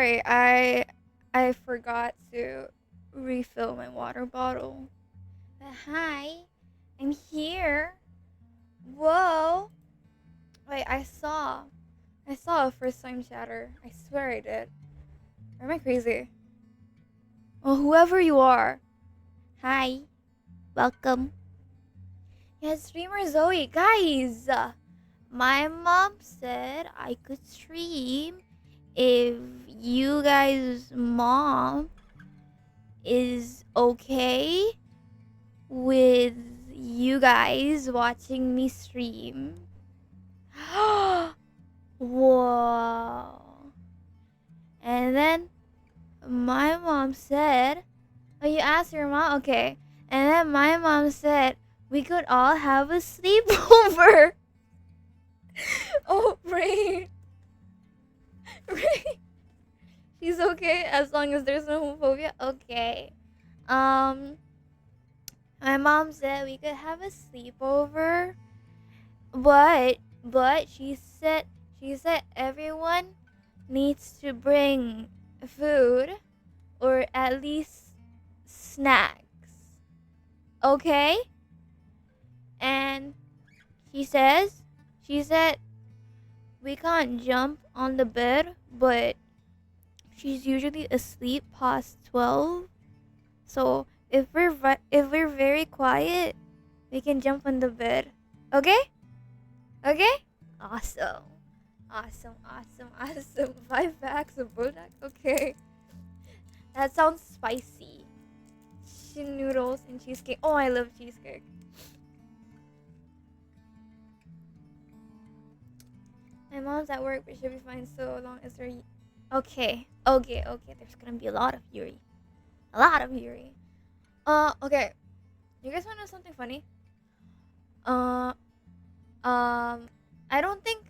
sorry. I forgot to refill my water bottle. Hi, I'm here. Whoa. Wait, I saw a first time chatter. I swear I did. Or am I crazy? Well, whoever you are. Hi. Welcome. Yeah, streamer Zoe. Guys, my mom said I could stream if you guys' mom is okay with you guys watching me stream. Whoa. And then my mom said, oh, you asked your mom? Okay. And then my mom said, we could all have a sleepover. Oh, Ray. Ray. She's okay as long as there's no homophobia? Okay. Um, my mom said we could have a sleepover, but she said everyone needs to bring food or at least snacks. Okay? And she said we can't jump on the bed, but she's usually asleep past 12. So if we're very quiet, we can jump on the bed. Okay? Okay? Awesome. Awesome. 5 packs of bodak. Okay. That sounds spicy. Shin noodles and cheesecake. Oh, I love cheesecake. My mom's at work, but she'll be fine so long as her. Okay. There's gonna be a lot of Yuri. A lot of Yuri. Okay. You guys wanna know something funny? Uh, I don't think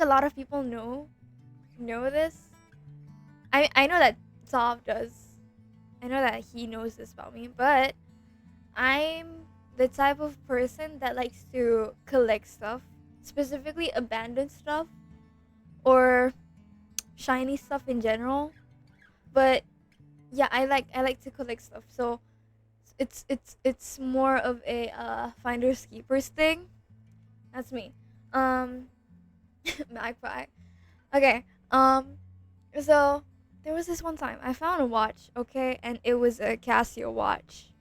a lot of people know this. I know that Sav does. I know that he knows this about me, but I'm the type of person that likes to collect stuff, specifically abandoned stuff or shiny stuff in general. But yeah, I like to collect stuff. So it's more of a finders keepers thing. That's me. Um Magpie. Okay. So there was this one time I found a watch, okay, and it was a Casio watch.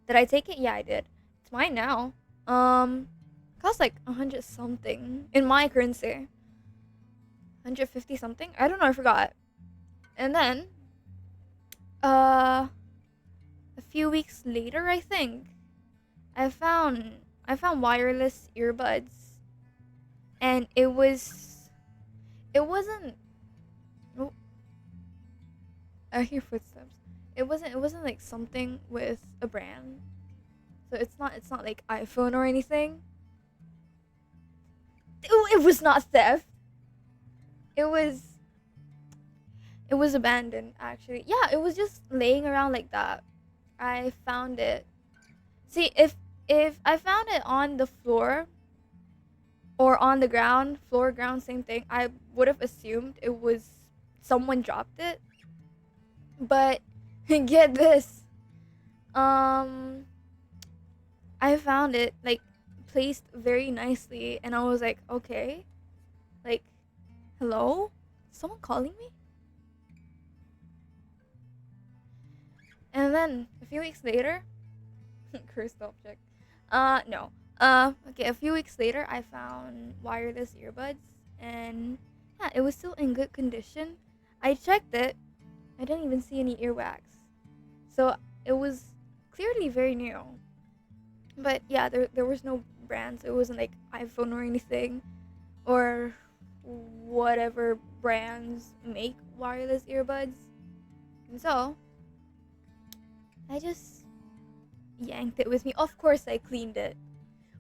Did I take it? Yeah, I did. It's mine now. Cost like 100 something in my currency. 150 something? I don't know, I forgot. And then uh a few weeks later, I think, I found wireless earbuds, and it wasn't. Oh, I hear footsteps. It wasn't like something with a brand. So it's not like iPhone or anything. It was not theft. It was it was abandoned actually. Yeah, it was just laying around like that. I found it. See, if I found it on the floor or on the ground, floor ground same thing, I would have assumed it was someone dropped it. But get this. Um I found it like placed very nicely, and I was like, okay, like, hello? Someone calling me? And then a few weeks later, cursed object. No. Okay, a few weeks later, I found wireless earbuds, and yeah, it was still in good condition. I checked it. I didn't even see any earwax. So it was clearly very new. But yeah, there was no brands. It wasn't like iPhone or anything, or whatever brands make wireless earbuds. And so I just yanked it with me. Of course I cleaned it.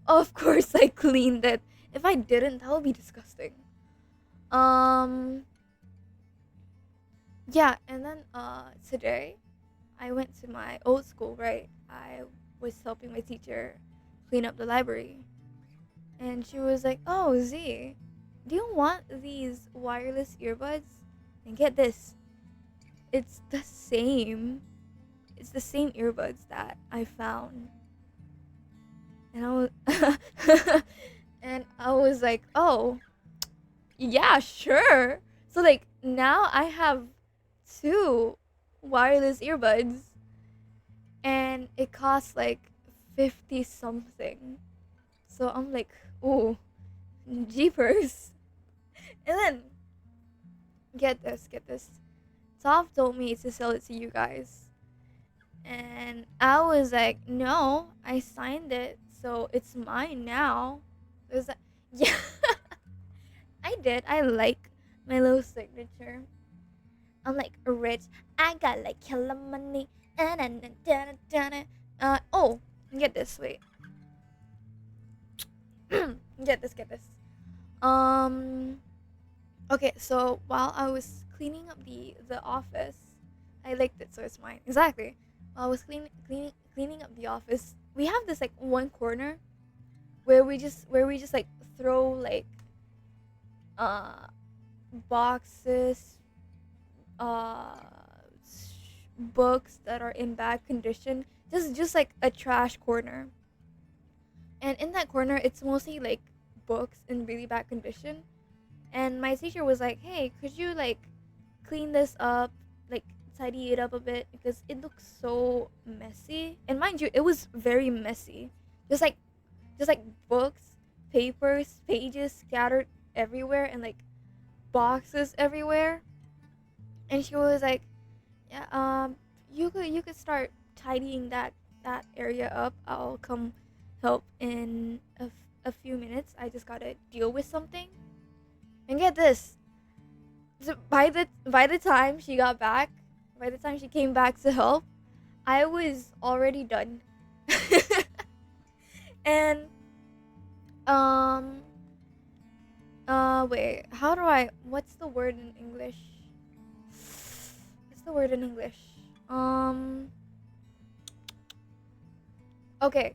Of course I cleaned it. If I didn't, that would be disgusting. Um yeah, and then today I went to my old school, right? I was helping my teacher clean up the library. And she was like, "Oh, Z, do you want these wireless earbuds?" And get this, it's the same. It's the same earbuds that I found. And I was and I was like, "Oh, yeah, sure." So like now I have two wireless earbuds and it costs like 50 something. So I'm like, "Ooh, jeepers." And then get this. Soft told me to sell it to you guys. And I was like, no, I signed it, so it's mine now. It was like, yeah, I did. I like my little signature. I'm like rich. I got like killer money. Oh, get this. Wait. Get this. Um. Okay, so while I was cleaning up the office, I liked it, so it's mine. Exactly. While I was cleaning up the office, we have this like one corner where we just like throw like uh boxes, uh books that are in bad condition. Just like a trash corner. And in that corner, it's mostly like books in really bad condition. And my teacher was like, "Hey, could you like clean this up, like tidy it up a bit because it looks so messy." And mind you, it was very messy. Just like just like books, papers, pages scattered everywhere and like boxes everywhere. And she was like, "Yeah, you could start tidying that area up. I'll come help in a few minutes. I just got to deal with something." And get this, so by the time she got back, by the time she came back to help, I was already done. And um wait, how do I what's the word in English? What's the word in English? Um okay,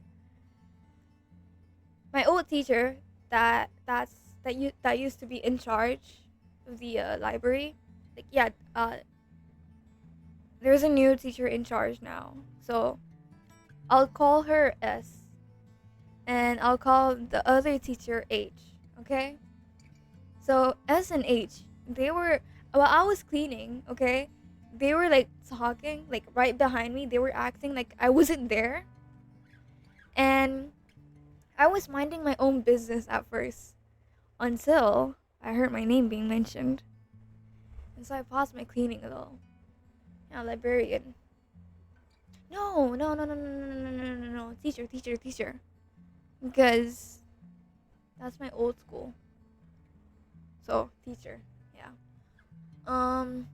my old teacher that used to be in charge of the library. Like yeah, there's a new teacher in charge now. So I'll call her S and I'll call the other teacher H, okay? So S and H, they were while I was cleaning, okay? They were like talking like right behind me. They were acting like I wasn't there. And I was minding my own business at first until I heard my name being mentioned. And so I paused my cleaning a little. Yeah, librarian. No, no, no, no, no, no, no, no, no, no, no. Teacher, teacher, teacher. Because that's my old school. So, teacher. Yeah. Um,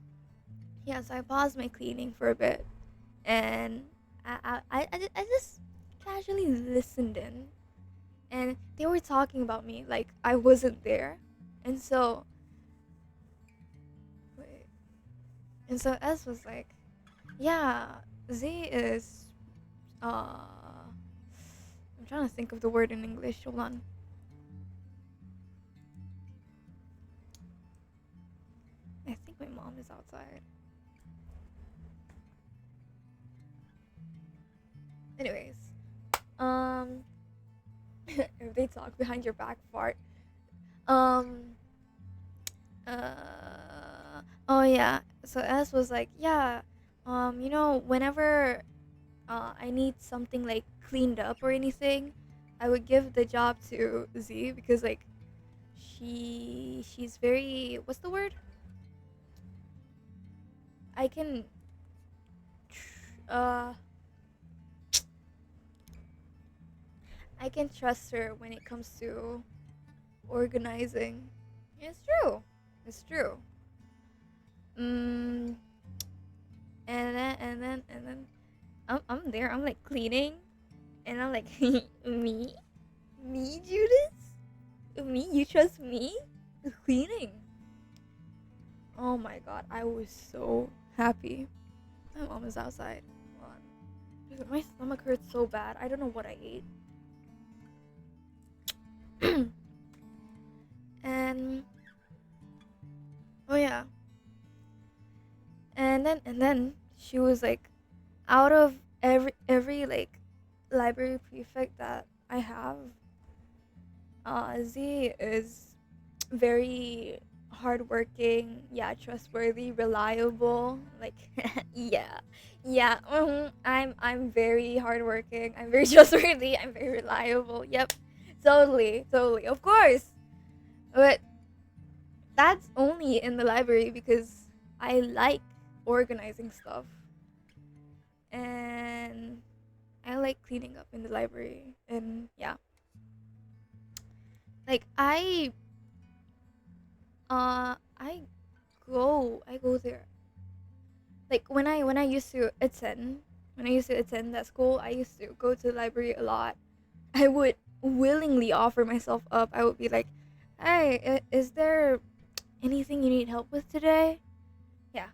yeah, so I paused my cleaning for a bit. And I just casually listened in. And they were talking about me like I wasn't there. And so, wait. And so S was like, yeah, Z is, I'm trying to think of the word in English. Hold on. I think my mom is outside. Anyways, um, if they talk behind your back, fart. Um, oh yeah. So S was like, yeah, you know, whenever I need something like cleaned up or anything, I would give the job to Z because like she's very what's the word? I can uh I can trust her when it comes to organizing. It's true. It's true. Mm, and then I'm there. I'm like cleaning, and I'm like me, me Judas, me. You trust me? Cleaning. Oh my god, I was so happy. My mom is outside. Hold on. My stomach hurts so bad. I don't know what I ate. And oh yeah, and then she was like, out of every like library prefect that I have, Z is very hardworking, yeah, trustworthy, reliable. Like, yeah, yeah. I'm very hardworking. I'm very trustworthy. I'm very reliable. Yep, totally, totally. Of course, but that's only in the library because I like organizing stuff and I like cleaning up in the library. And yeah, like I I go there. Like when I used to attend that school, I used to go to the library a lot. I would willingly offer myself up. I would be like, "Hey, is there anything you need help with today?" Yeah.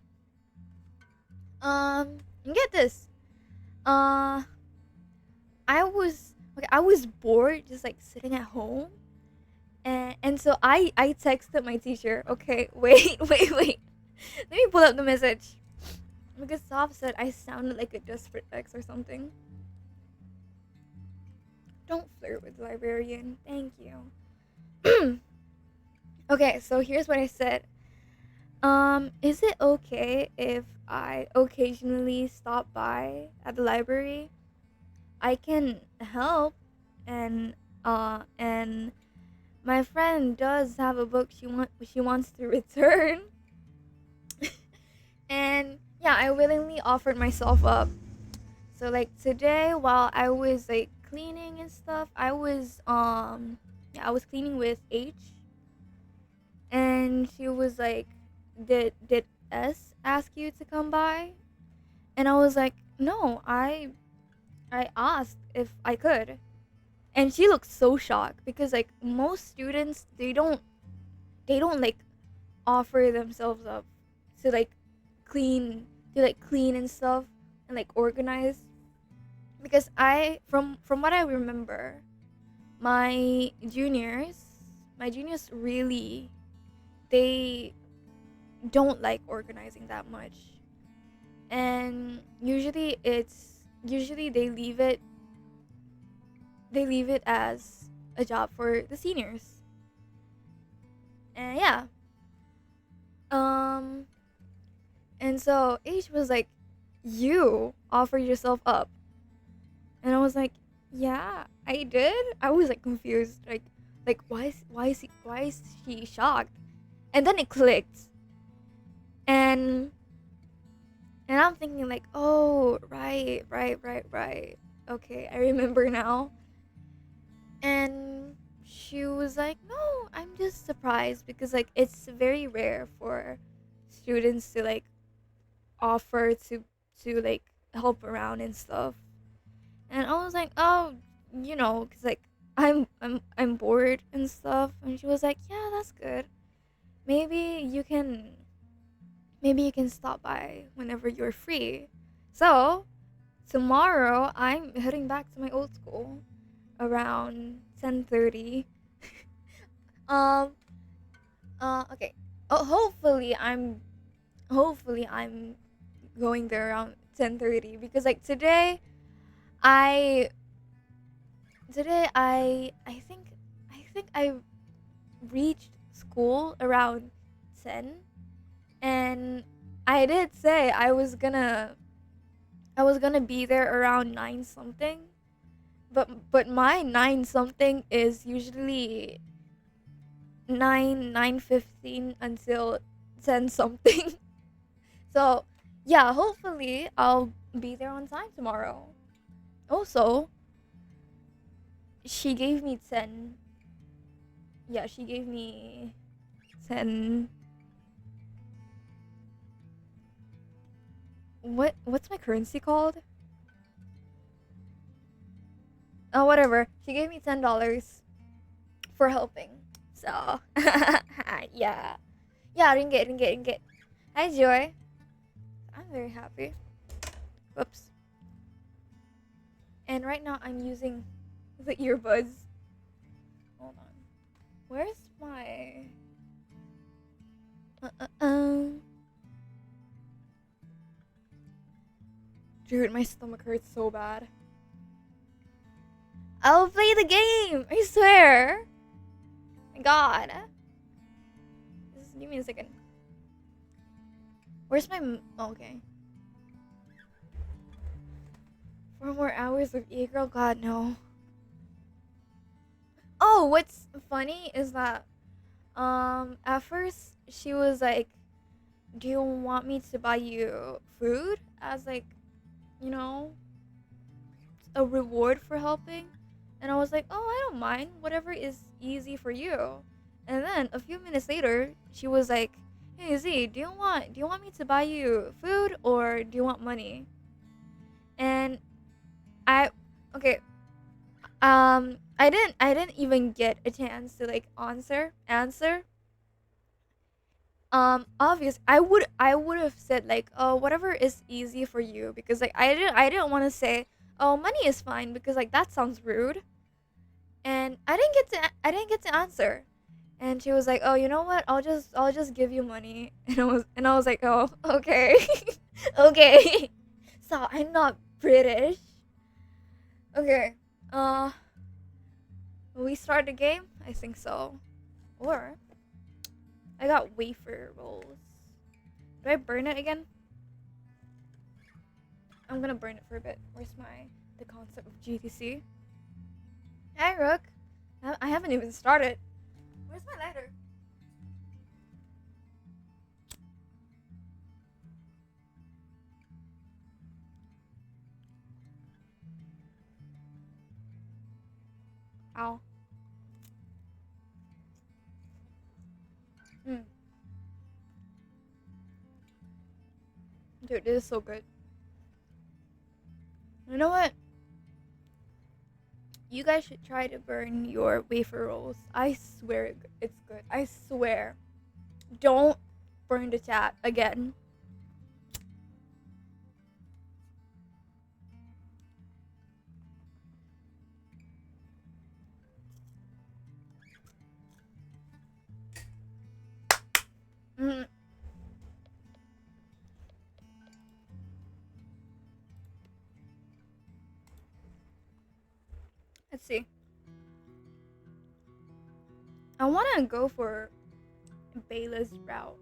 And get this. Uh, I was bored, just like sitting at home, and so I texted my teacher. Okay, wait, wait. Let me pull up the message because Sob said I sounded like a desperate ex or something. Don't flirt with the librarian. Thank you. Okay, so here's what I said. Is it okay if I occasionally stop by at the library? I can help, and my friend does have a book she wants to return. And yeah, I willingly offered myself up. So like today, while I was like cleaning and stuff, I was cleaning with H, and she was like, "Did S ask you to come by?" And I was like, "No, I asked if I could." And she looked so shocked because like most students, they don't like offer themselves up to like clean clean and stuff and like organize. Because from what I remember, my juniors my juniors really, they don't like organizing that much. And usually they leave it as a job for the seniors. And yeah, um and so H was like, "You offer yourself up." And I was like, "Yeah, I did." I was like confused, like why is she shocked? And then it clicked. And I'm thinking like, "Oh, right, right, right, right. Okay, I remember now." And she was like, "No, I'm just surprised because like it's very rare for students to like offer to like help around and stuff." And I was like, "Oh, cuz like I'm bored and stuff." And she was like, "Yeah, that's good. Maybe you can stop by whenever you're free." So, tomorrow I'm heading back to my old school around 10:30. Um okay. Oh, hopefully I'm going there around 10:30 because like I today I think I reached school around 10. And I did say I was gonna be there around 9 something, but my 9 something is usually 9:15 until 10 something. So yeah, hopefully I'll be there on time tomorrow. Also, she gave me 10. Yeah, she gave me 10. What's my currency called? Oh, whatever. She gave me $10 for helping. So yeah, yeah, ringgit, ringgit, ringgit. Hi, Joy. I'm very happy. Whoops. And right now I'm using the earbuds. Hold on. Where's my? Uh, uh, um. Dude, my stomach hurts so bad. I'll play the game. I swear. My God. Just give me a second. Where's my? Oh, okay. 4 more hours of e-girl? God, no. Oh, what's funny is that at first she was like, do you want me to buy you food as like, you know, a reward for helping? And I was like, oh, I don't mind, whatever is easy for you. And then a few minutes later she was like, hey Z, do you want me to buy you food or do you want money? And okay, I didn't even get a chance to like answer. Obvious, I would have said like, oh, whatever is easy for you, because like I didn't want to say, oh, money is fine, because like that sounds rude. And I didn't get to answer. And she was like, oh, you know what, I'll just give you money. And I was like, oh, okay. Okay. So I'm not British. Okay. Will we start the game? I think so. Or I got wafer rolls. Do I burn it again? I'm gonna burn it for a bit. Where's the concept of GTC? Hi, Rook. I haven't even started. Where's my lighter? Ow. Dude, this is so good. You know what? You guys should try to burn your wafer rolls. I swear it's good. I swear. Don't burn the chat again. Let's see. I want to go for Bayla's route.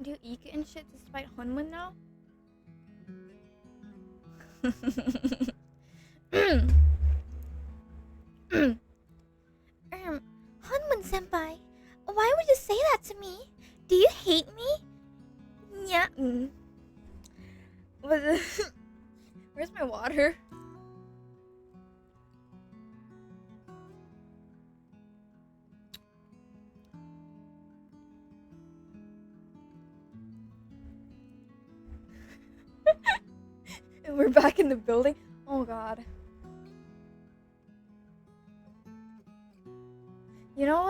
Do Ika and shit despite Hunwin now? Hunwin senpai, why would you say that to me? Do you hate me? Yeah. Where's my water? And we're back in the building. Oh God. You know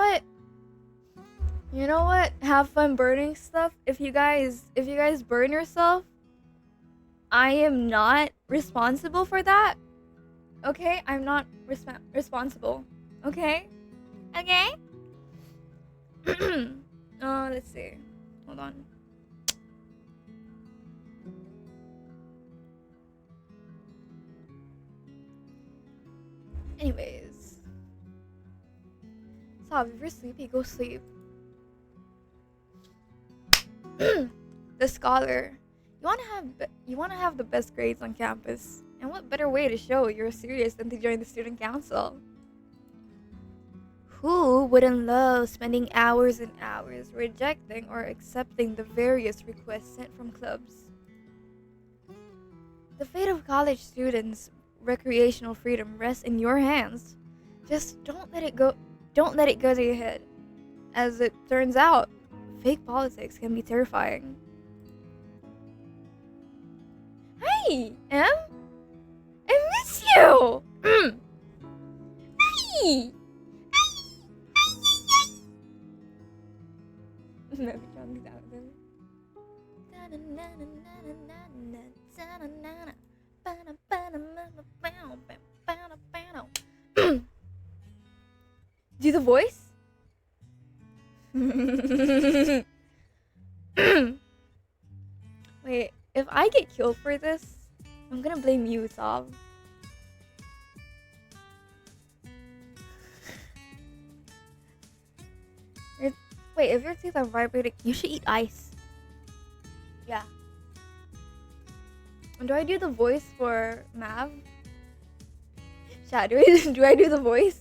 what? Have fun burning stuff. If you guys burn yourself, I am not responsible for that. Okay? I'm not responsible. Okay? Okay? Let's see. Hold on. Anyways. So if you're sleepy, go sleep. The scholar. You wanna have the best grades on campus. And what better way to show you're serious than to join the student council? Who wouldn't love spending hours and hours rejecting or accepting the various requests sent from clubs? The fate of college students' recreational freedom rests in your hands. Just don't let it go to your head. As it turns out, fake politics can be terrifying. Hi, Em. I miss you. Hi. Do the voice? Wait, if I get killed for this, I'm gonna blame you, Sob. Wait, if your teeth are vibrating, you should eat ice. Yeah. Do I do the voice for Mav? Chat, do I do the voice?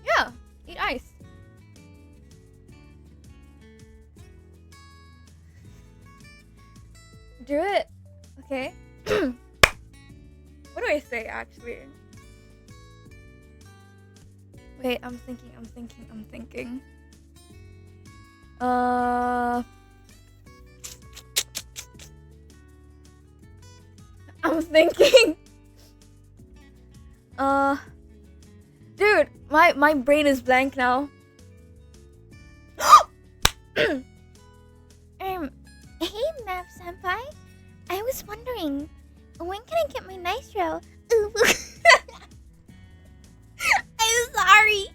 Yeah, eat ice. Do it. Okay. What do I say actually? Wait, I'm thinking. I'm thinking. Dude, my brain is blank now. Hey, Mav Senpai. I was wondering, when can I get my nitro? Ooh. I'm sorry.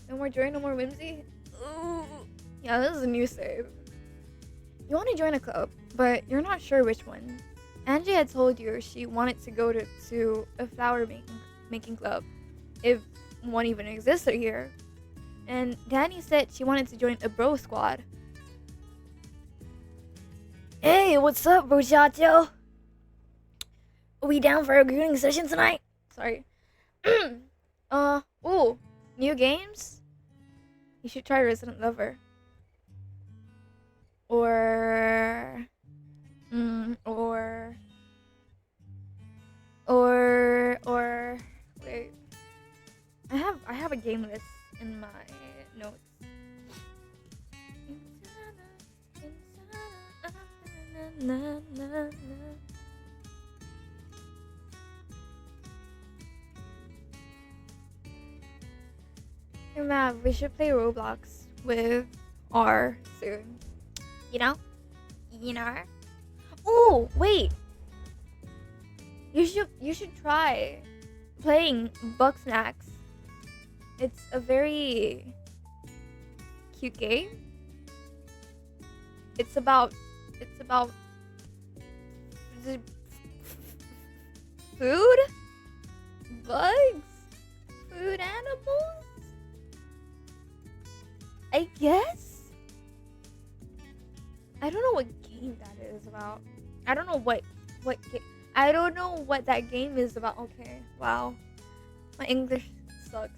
No more joy, no more whimsy. Ooh. Yeah, this is a new save. You want to join a club, but you're not sure which one. Angie had told you she wanted to go to a flower making club, if one even existed here. And Danny said she wanted to join a bro squad. Hey, what's up, muchacho? Are we down for a greeting session tonight? Sorry. Ooh, new games? You should try Resident Lover. Or wait. I have a game list in my notes. na, na, na. Hey Mav, we should play Roblox with R soon. You know? You know? Oh, wait. You should try playing Bug Snacks. It's a very cute game. It's about food, bugs, food animals, I guess. I don't know what game that is about. I don't know what I don't know what that game is about. Okay, wow, my English sucks.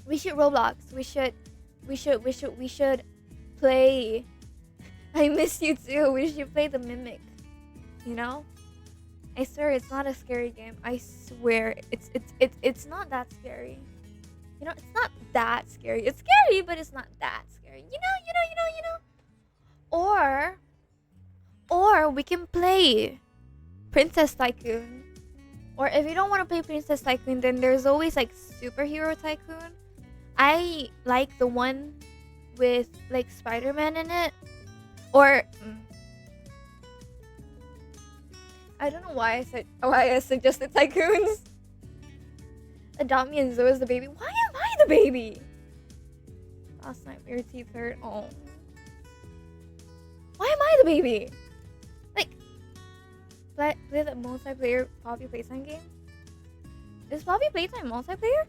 We should Roblox. We should play. I miss you too. We should play the Mimic. You know? I swear it's not a scary game. I swear it's not that scary. You know, it's not that scary. It's scary, but it's not that scary. You know. Or we can play Princess Tycoon. Or if you don't want to play Princess Tycoon, then there's always like Superhero Tycoon. I like the one with like Spider-Man in it. Or I don't know why I suggested Tycoons. Adopt me and Zoe is the baby. Why am I the baby? Last night your teeth hurt. Oh. Why am I the baby? Like, play the multiplayer Poppy Playtime game? Is Poppy Playtime multiplayer?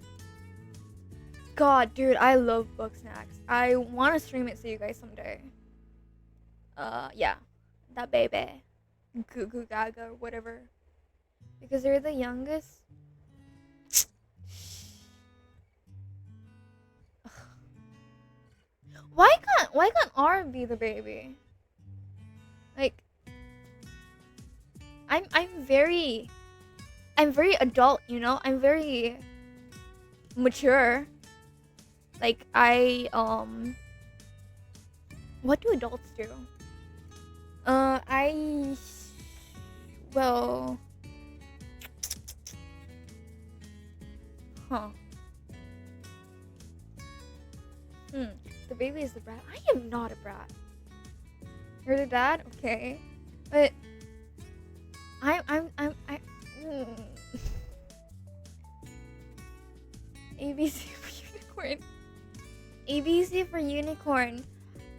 God, dude, I love Bug Snacks. I want to stream it to you guys someday. Yeah. That baby. Goo Goo Gaga or whatever. Because they're the youngest. Why can't R be the baby? Like, I'm very adult, you know? I'm very mature. Like what do adults do? Well, huh. The baby is the brat. I am not a brat. You're the dad? Okay. But I ABC for unicorn. ABC for unicorn.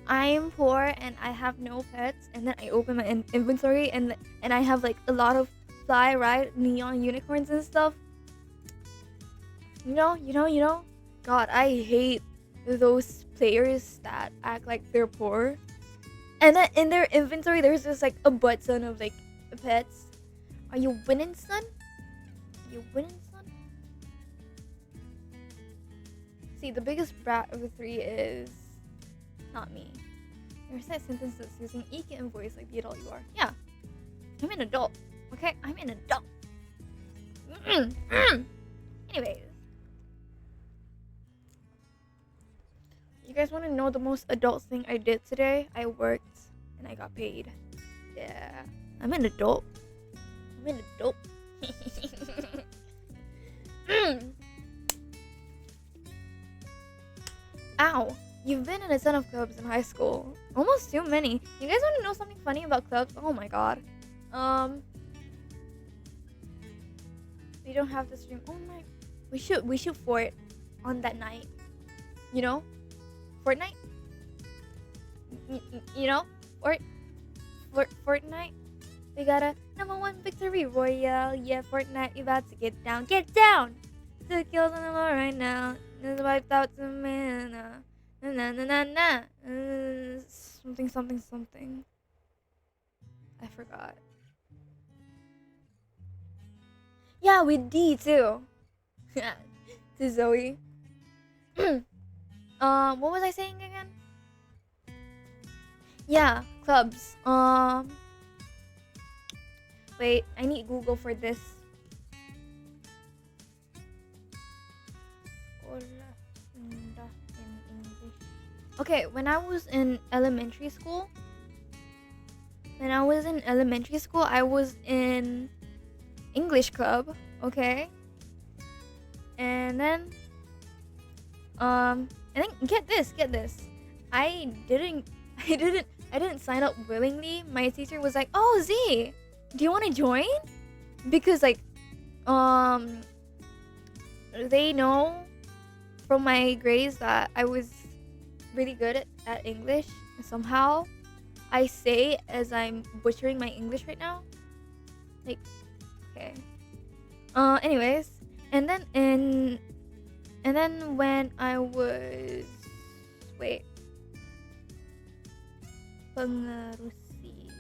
I'm poor and I have no pets, and then I open my inventory and I have like a lot of fly ride neon unicorns and stuff. You know. God, I hate those players that act like they're poor, and then in their inventory there's just like a butt ton of like pets. Are you winning, son? See, the biggest brat of the three is not me. You recite sentences using 𝐒𝐤𝐤𝐚 voice like the adult you are. Yeah, I'm an adult. Okay, I'm an adult. Anyways, you guys want to know the most adult thing I did today? I worked and I got paid. Yeah, I'm an adult. Ow. You've been in a ton of clubs in high school. Almost too many. You guys want to know something funny about clubs? Oh my god. We don't have to stream. Oh my. We should Fort on that night. You know? Fortnite? You know? Fortnite? We got a #1 victory royale. Yeah, Fortnite, you about to get down. Get down! 2 kills on the floor right now. Just wiped out some mana. Na. Something. I forgot. Yeah, with D too. To Zoey. What was I saying again? Yeah, clubs. Wait, I need Google for this. Okay, when I was in elementary school, when I was in elementary school, I was in English club, okay? And then get this. I didn't I didn't sign up willingly. My teacher was like, "Oh, Z, do you want to join?" Because like they know from my grades that I was really good at English. Somehow I say as I'm butchering my English right now. Like, okay. Anyways, and then when I was wait. Pengerusi.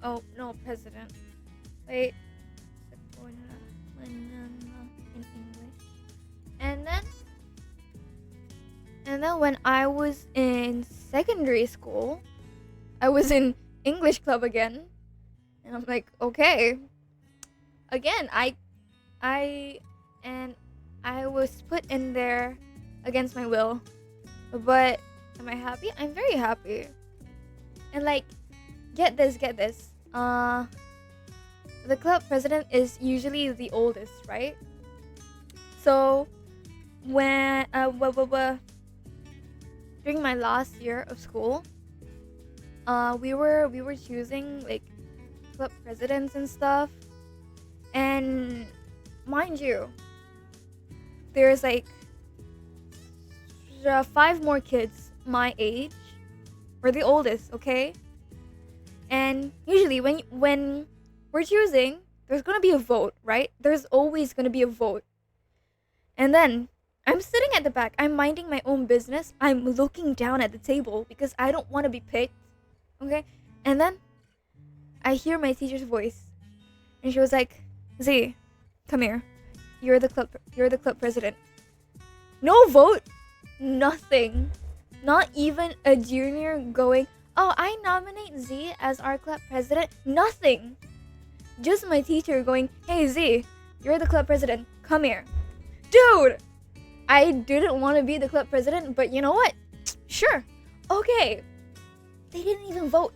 Oh, no, president. Wait. In English. And then when I was in secondary school, I was in English club again. And I'm like, okay. Again, I was put in there against my will. But am I happy? I'm very happy. And like, get this. The club president is usually the oldest, right? So when during my last year of school, we were choosing like club presidents and stuff. And mind you, there's like 5 more kids my age. We're the oldest, okay? And usually when we're choosing, there's gonna be a vote, right? There's always gonna be a vote. And then I'm sitting at the back. I'm minding my own business. I'm looking down at the table because I don't want to be picked, okay? And then I hear my teacher's voice, and she was like, "Z, come here. You're the club president." No vote, nothing. Not even a junior going, "Oh, I nominate Z as our club president." Nothing. Just my teacher going, "Hey Z, you're the club president. Come here." Dude, I didn't want to be the club president, but you know what? Sure. Okay. They didn't even vote.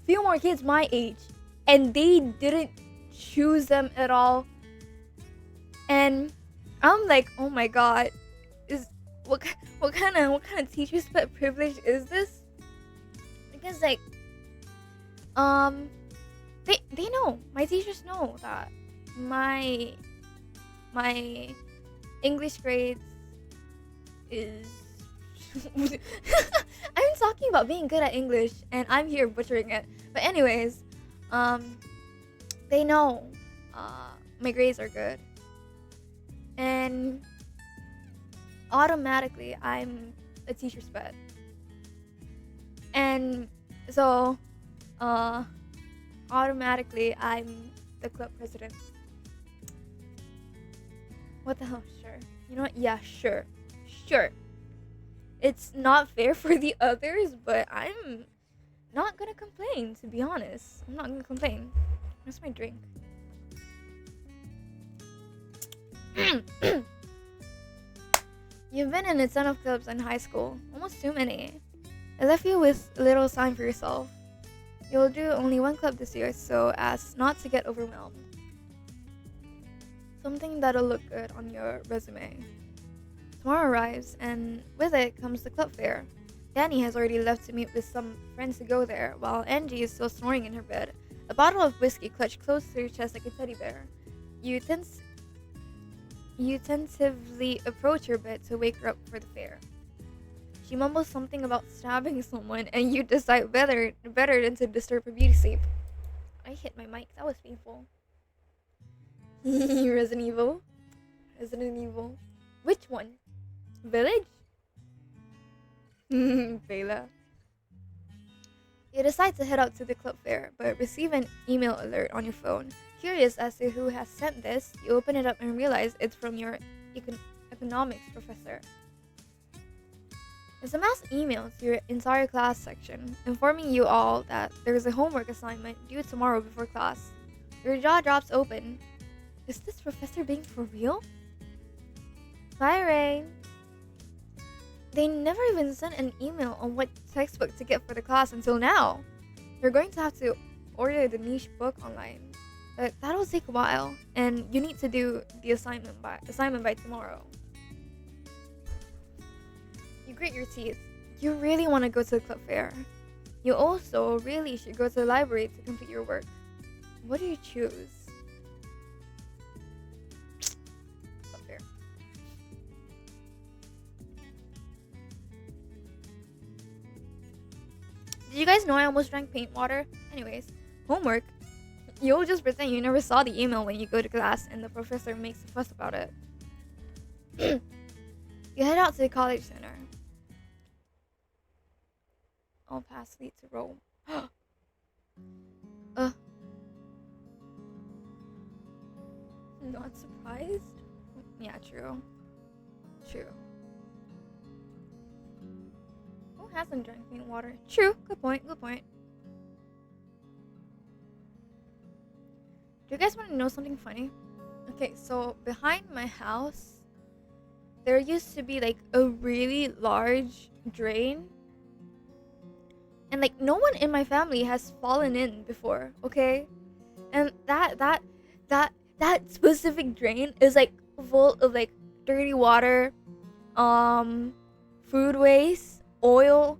Few more kids my age, and they didn't choose them at all. And I'm like, oh my god, what kind of teacher's pet privilege is this? Because like, they know, my teachers know that my English grades is I'm talking about being good at English and I'm here butchering it. But anyways, they know my grades are good. And automatically I'm a teacher's pet. And so automatically I'm the club president. What the hell? Sure. You know what? Yeah, sure. It's not fair for the others, but I'm not gonna complain, to be honest. I'm not gonna complain. Where's my drink? You've been in a ton of clubs in high school. Almost too many. I left you with a little sign for yourself. You'll do only one club this year, so as not to get overwhelmed. Something that'll look good on your resume. Tomorrow arrives, and with it comes the club fair. Danny has already left to meet with some friends to go there, while Angie is still snoring in her bed. A bottle of whiskey clutched close to her chest like a teddy bear. You tentatively approach her bed to wake her up for the fair. She mumbles something about stabbing someone, and you decide better than to disturb her beauty sleep. I hit my mic. That was painful. Resident Evil. Which one? Village? Bela. You decide to head out to the club fair, but receive an email alert on your phone. Curious as to who has sent this, you open it up and realize it's from your economics professor. It's a mass email to your entire class section, informing you all that there's a homework assignment due tomorrow before class. Your jaw drops open. Is this professor being for real? Bye, Rain. they never even sent an email on what textbook to get for the class until now. You're going to have to order the niche book online. But that'll take a while, and you need to do the assignment by tomorrow. You grit your teeth. You really want to go to the club fair. You also really should go to the library to complete your work. What do you choose? Club fair. Did you guys know I almost drank paint water? Anyways, homework. You'll just pretend you never saw the email when you go to class and the professor makes a fuss about it. You head out to the college center. All paths lead to Rome. Not surprised? Yeah, true. True. Who hasn't drank paint water? True. Good point. Good point. Do you guys want to know something funny? Okay, so behind my house, there used to be like a really large drain. And like no one in my family has fallen in before, okay? And that specific drain is like full of like dirty water, food waste, oil,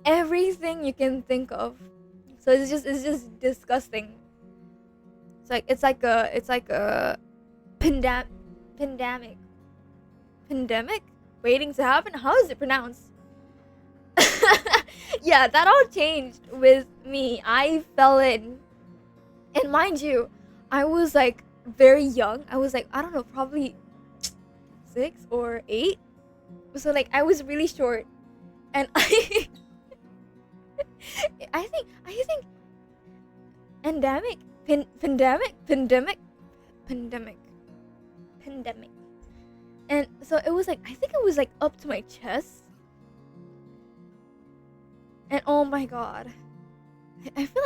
everything you can think of. So it's just disgusting. It's like a pandemic waiting to happen. How is it pronounced? Yeah, that all changed with me. I fell in, and mind you, I was like very young. I was like, I don't know, probably 6 or 8. So like I was really short, and I think pandemic, and so it was like I think it was like up to my chest, and oh my god, I feel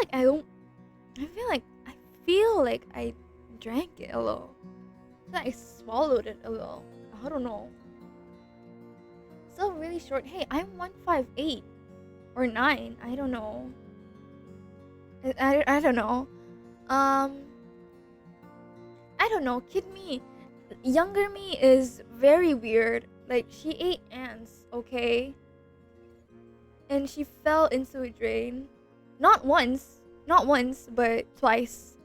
like I drank it a little, I swallowed it a little. I don't know. Still really short. Hey, I'm 158 or 9. I don't know. I don't know. I don't know. Kid me, younger me is very weird. Like she ate ants, okay, and she fell into a drain. Not once, but twice.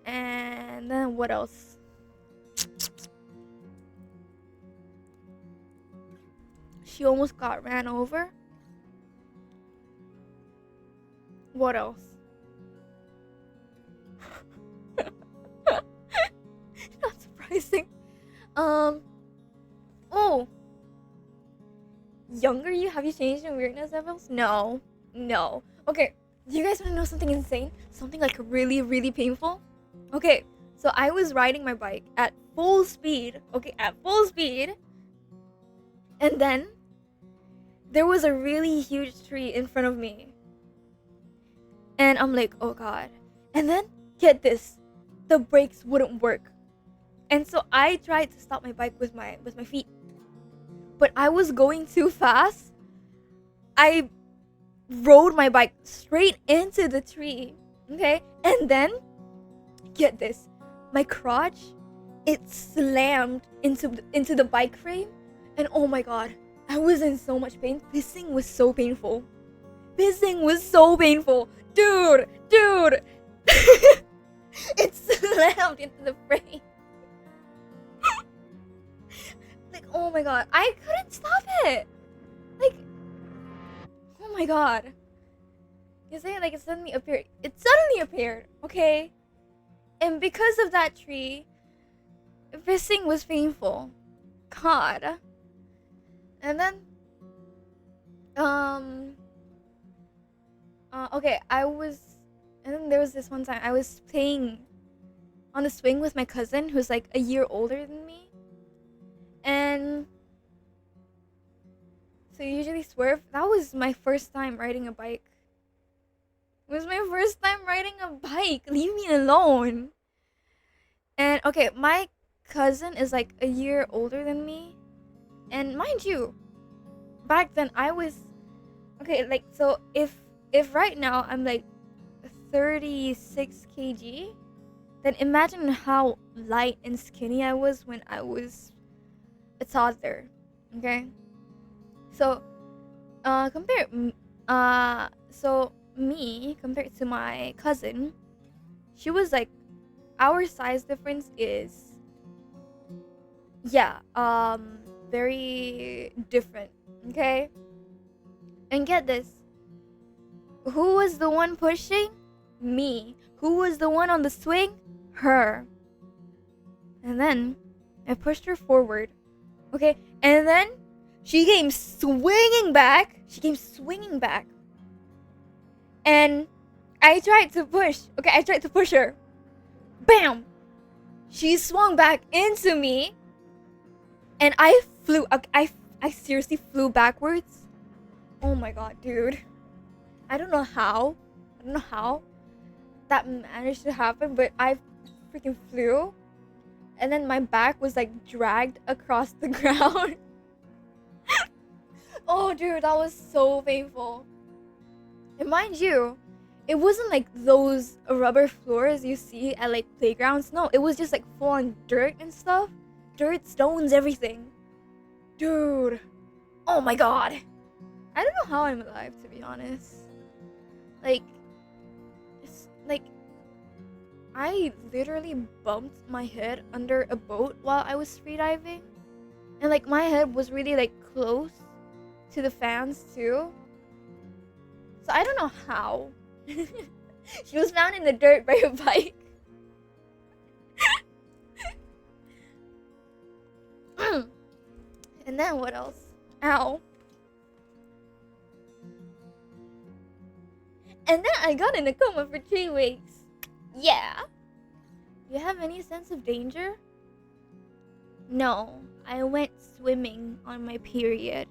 And then what else? She almost got ran over. What else? Not surprising. Oh. Younger you? Have you changed your weirdness levels? No. Okay. Do you guys want to know something insane? Something like really, really painful? Okay. So I was riding my bike at full speed. Okay, at full speed. And then there was a really huge tree in front of me. And I'm like, oh god. And then, get this. The brakes wouldn't work. And so I tried to stop my bike with my feet. But I was going too fast. I rode my bike straight into the tree. Okay? And then, get this. My crotch, it slammed into the bike frame. And oh my god. I was in so much pain. Pissing was so painful. Dude. It slammed into the frame. Like, oh my god. I couldn't stop it. Like, oh my god. You say like it suddenly appeared. It suddenly appeared, okay? And because of that tree, pissing was painful. God. And then, okay, and then there was this one time I was playing on the swing with my cousin who's like a year older than me. And so you usually swerve. That was my first time riding a bike. It was my first time riding a bike. Leave me alone. And okay, my cousin is like a year older than me. And mind you, back then I was okay. Like, so if right now I'm like 36 kg, then imagine how light and skinny I was when I was a toddler. Okay, so so me compared to my cousin, she was like, our size difference is, yeah, very different. Okay, and get this, who was the one pushing? Me. Who was the one on the swing? Her. And then I pushed her forward. Okay, and then she came swinging back. And I tried to push. Okay, I tried to push her. Bam! She swung back into me. And I flew. I seriously flew backwards. Oh my god, dude. I don't know how that managed to happen, but I freaking flew. And then my back was like dragged across the ground. Oh, dude, that was so painful. And mind you, it wasn't like those rubber floors you see at like playgrounds. No, it was just like full on dirt and stuff. Dirt, stones, everything. Dude. Oh my god. I don't know how I'm alive, to be honest. Like, it's like, I literally bumped my head under a boat while I was freediving. And like, my head was really like close to the fans too. So I don't know how. She was found in the dirt by a bike. And then what else? Ow. And then I got in a coma for 3 weeks. Yeah. Do you have any sense of danger? No. I went swimming on my period.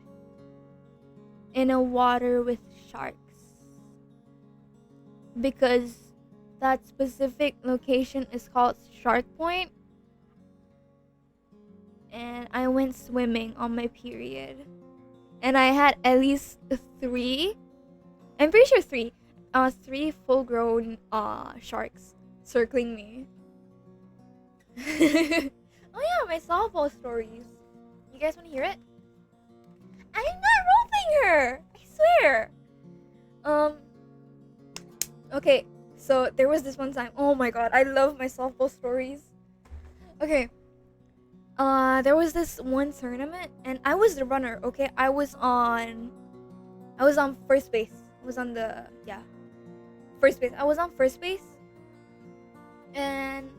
In a water with sharks. Because that specific location is called Shark Point. And I went swimming on my period. And I had at least 3. I'm pretty sure 3. 3 full-grown sharks circling me. Oh yeah, my softball stories. You guys want to hear it? I'm not roping her. I swear. Okay, so there was this one time. Oh my god, I love my softball stories. Okay. There was this one tournament, and I was the runner. Okay, I was on first base. I was on the first base. I was on first base, and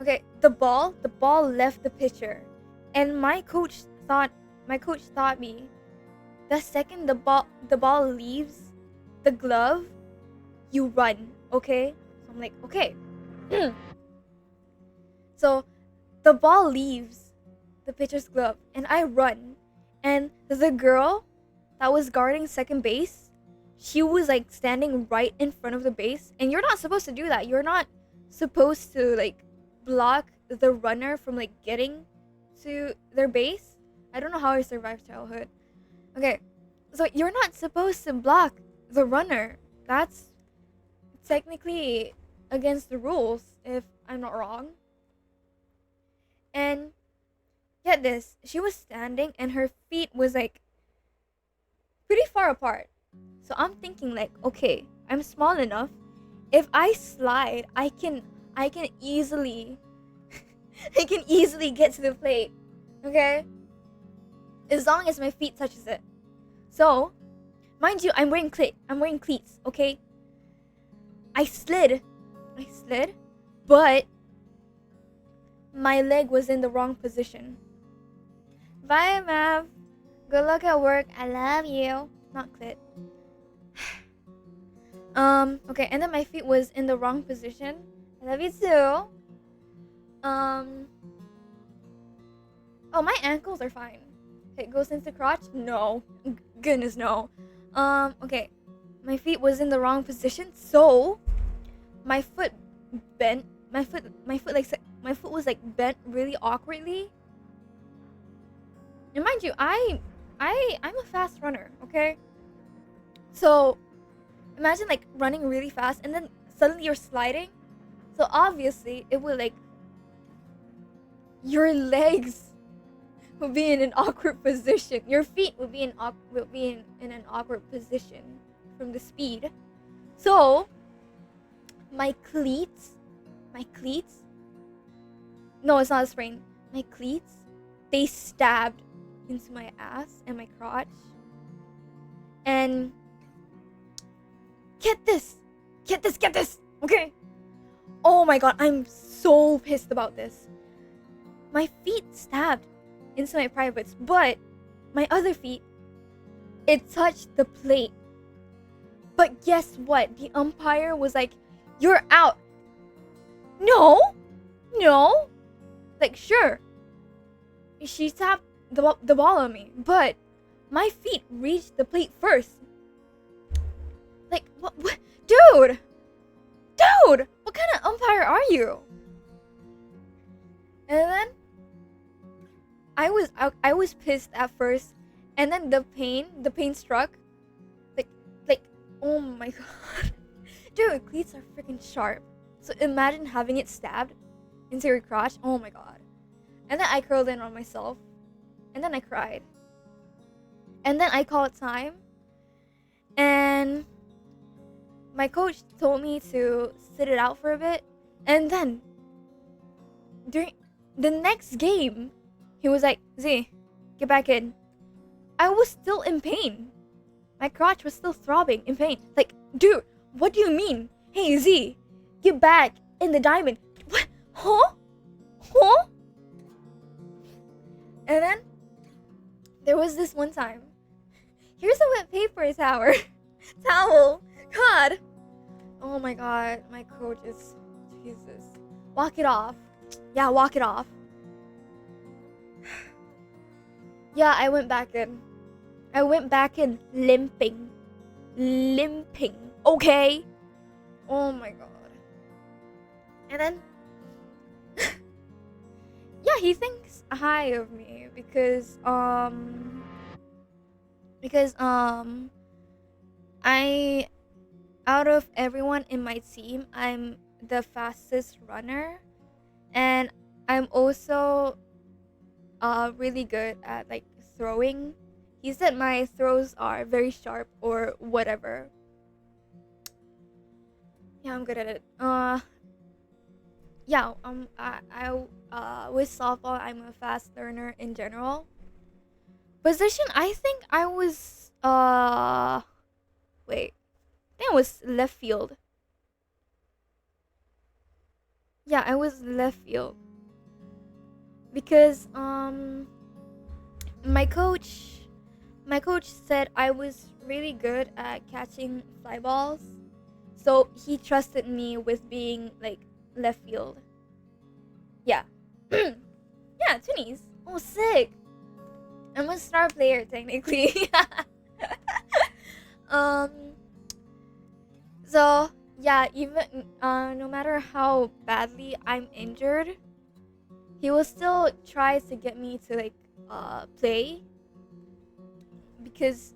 okay, the ball left the pitcher, and my coach thought me, the second the ball leaves the glove, you run. Okay, so I'm like, okay. So the ball leaves the pitcher's glove, and I run, and the girl that was guarding second base, she was like standing right in front of the base, and you're not supposed to do that. You're not supposed to like block the runner from like getting to their base. I don't know how I survived childhood. Okay, so you're not supposed to block the runner. That's technically against the rules, if I'm not wrong. And get this, she was standing and her feet was like pretty far apart. So I'm thinking like, okay, I'm small enough. If I slide, I can easily I can easily get to the plate. Okay? As long as my feet touches it. So, mind you, I'm wearing cleats, okay? I slid, but my leg was in the wrong position. Bye, Mav. Good luck at work. I love you. Not clit. Okay, and then my feet was in the wrong position. I love you too. Oh, my ankles are fine. It goes into crotch? No. Goodness, no. Okay. My feet was in the wrong position, so my foot bent. My foot was like bent really awkwardly. And mind you, I I'm a fast runner, okay? So imagine like running really fast and then suddenly you're sliding. So obviously it will like your legs will be in an awkward position. Your feet will be in an awkward position from the speed. So my cleats, no, it's not a sprain. My cleats, they stabbed into my ass and my crotch. And get this, okay? Oh my god, I'm so pissed about this. My feet stabbed into my privates, but my other feet, it touched the plate. But guess what? The umpire was like, "You're out." No. Like, sure, she tapped the ball on me, but my feet reached the plate first. Like, what? Dude, what kind of umpire are you? And then I was pissed at first, and then the pain struck. Like, oh my god. Dude, cleats are freaking sharp. So imagine having it stabbed into your crotch. Oh my god. And then I curled in on myself. And then I cried. And then I called time. And my coach told me to sit it out for a bit. And then during the next game, he was like, "Z, get back in." I was still in pain. My crotch was still throbbing in pain. Like, dude, what do you mean? Hey, Z, get back in the diamond. What? Huh? And then there was this one time. Here's a wet paper towel. God. Oh my god, my coach is, Jesus. Walk it off. Yeah, walk it off. Yeah, I went back in. Limping. Okay? Oh my god. And then yeah, he thinks high of me because I, out of everyone in my team, I'm the fastest runner, and I'm also really good at like throwing. He said my throws are very sharp or whatever. Yeah, I'm good at it. Yeah, I with softball, I'm a fast learner in general. Position, I think I was wait, I think I was left field. Yeah, I was left field because my coach said I was really good at catching fly balls, so he trusted me with being like left field. Yeah. Yeah, Toonies. Oh, sick. I'm a star player technically. um so yeah, even no matter how badly I'm injured, he will still try to get me to like play. Because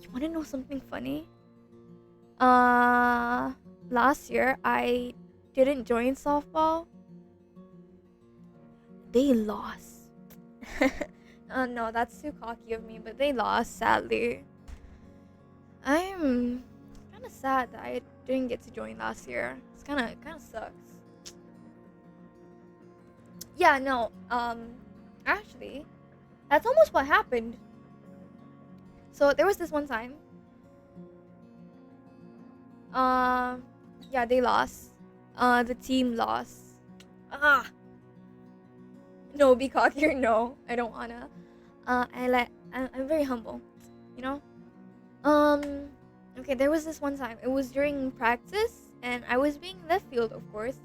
you want to know something funny? Last year I didn't join softball. They lost. No, that's too cocky of me, but they lost, sadly. I'm kind of sad that I didn't get to join last year. It's kind of sucks. Yeah, no. Actually, that's almost what happened. So there was this one time. Yeah, they lost. The team lost. No, be cockier. No, I don't wanna. I'm very humble, you know. Okay, there was this one time. It was during practice, and I was being left field, of course,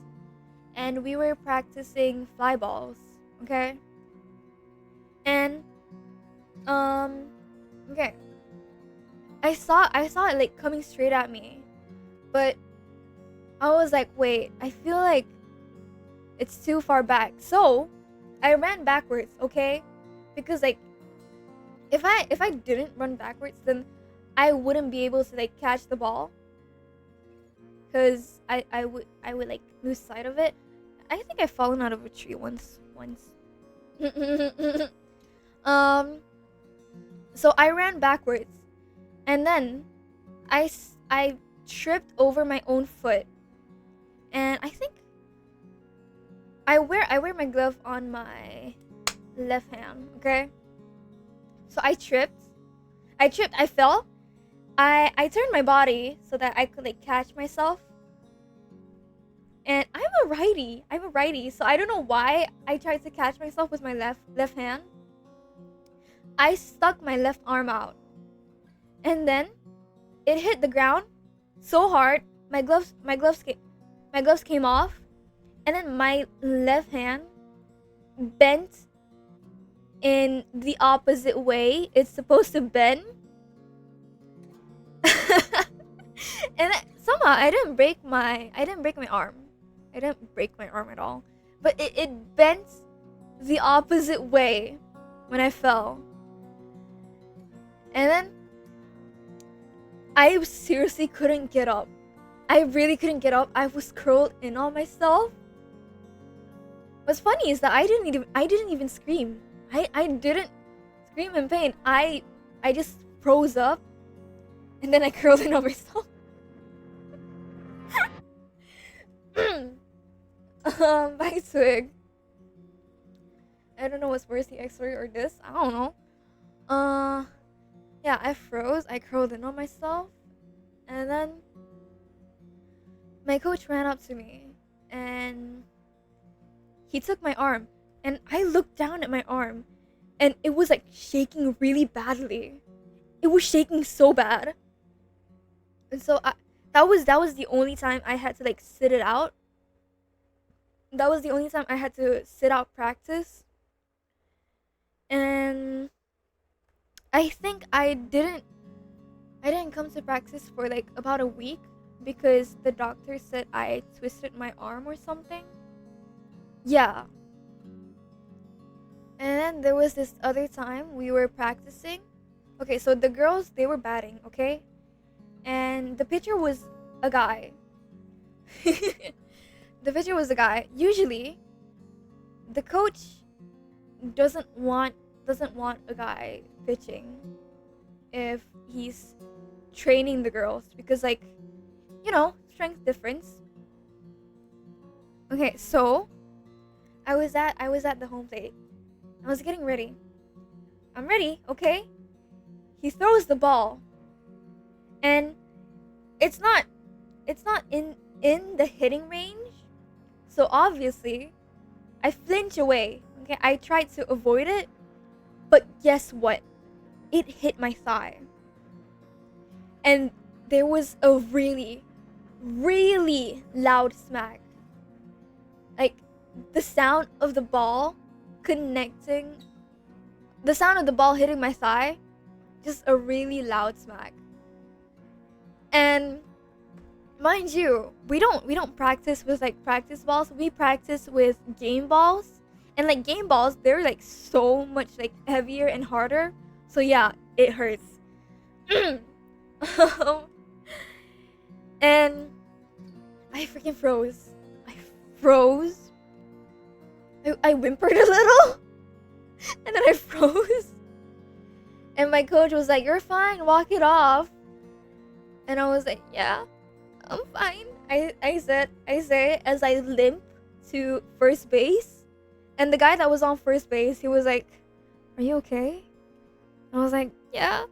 and we were practicing fly balls. Okay. And okay. I saw it like coming straight at me, but I was like, wait, I feel like it's too far back. So I ran backwards, okay? Because like if I didn't run backwards, then I wouldn't be able to like catch the ball, because I would like lose sight of it. I think I've fallen out of a tree once. um so I ran backwards, and then I tripped over my own foot, and I think I wear my glove on my left hand, okay? So I tripped. I fell. I turned my body so that I could like catch myself. And I'm a righty, so I don't know why I tried to catch myself with my left hand. I stuck my left arm out, and then it hit the ground so hard. My gloves came off, and then my left hand bent in the opposite way it's supposed to bend. And somehow I didn't break my arm. I didn't break my arm at all. But it bent the opposite way when I fell. And then I seriously couldn't get up. I really couldn't get up. I was curled in on myself. What's funny is that I didn't even scream. I didn't scream in pain. I just froze up, and then I curled in on myself. Bye, Twig. I don't know what's worse, the X-ray or this. I don't know. Yeah, I froze. I curled in on myself, and then my coach ran up to me, and he took my arm, and I looked down at my arm, and it was like shaking really badly. It was shaking so bad, and so that was the only time I had to like sit it out. That was the only time I had to sit out practice. And I think I didn't come to practice for like about a week because the doctor said I twisted my arm or something. Yeah. And then there was this other time we were practicing. Okay, so the girls, they were batting, okay? And the pitcher was a guy. The pitcher was a guy. Usually, the coach doesn't want a guy pitching if he's training the girls because, like, you know, strength difference. Okay, so I was at the home plate. I was getting ready. I'm ready, okay? He throws the ball, and it's not in the hitting range. So obviously, I flinch away. Okay, I tried to avoid it, but guess what? It hit my thigh. And there was a really, really loud smack. Like the sound of the ball hitting my thigh, just a really loud smack. And mind you, we don't practice with like practice balls. We practice with game balls. And like game balls, they're like so much like heavier and harder. So yeah, it hurts. And I freaking froze. I whimpered a little. And then I froze. And my coach was like, "You're fine, walk it off." And I was like, "Yeah, I'm fine." I said as I limp to first base. And the guy that was on first base, he was like, "Are you okay?" And I was like, "Yeah,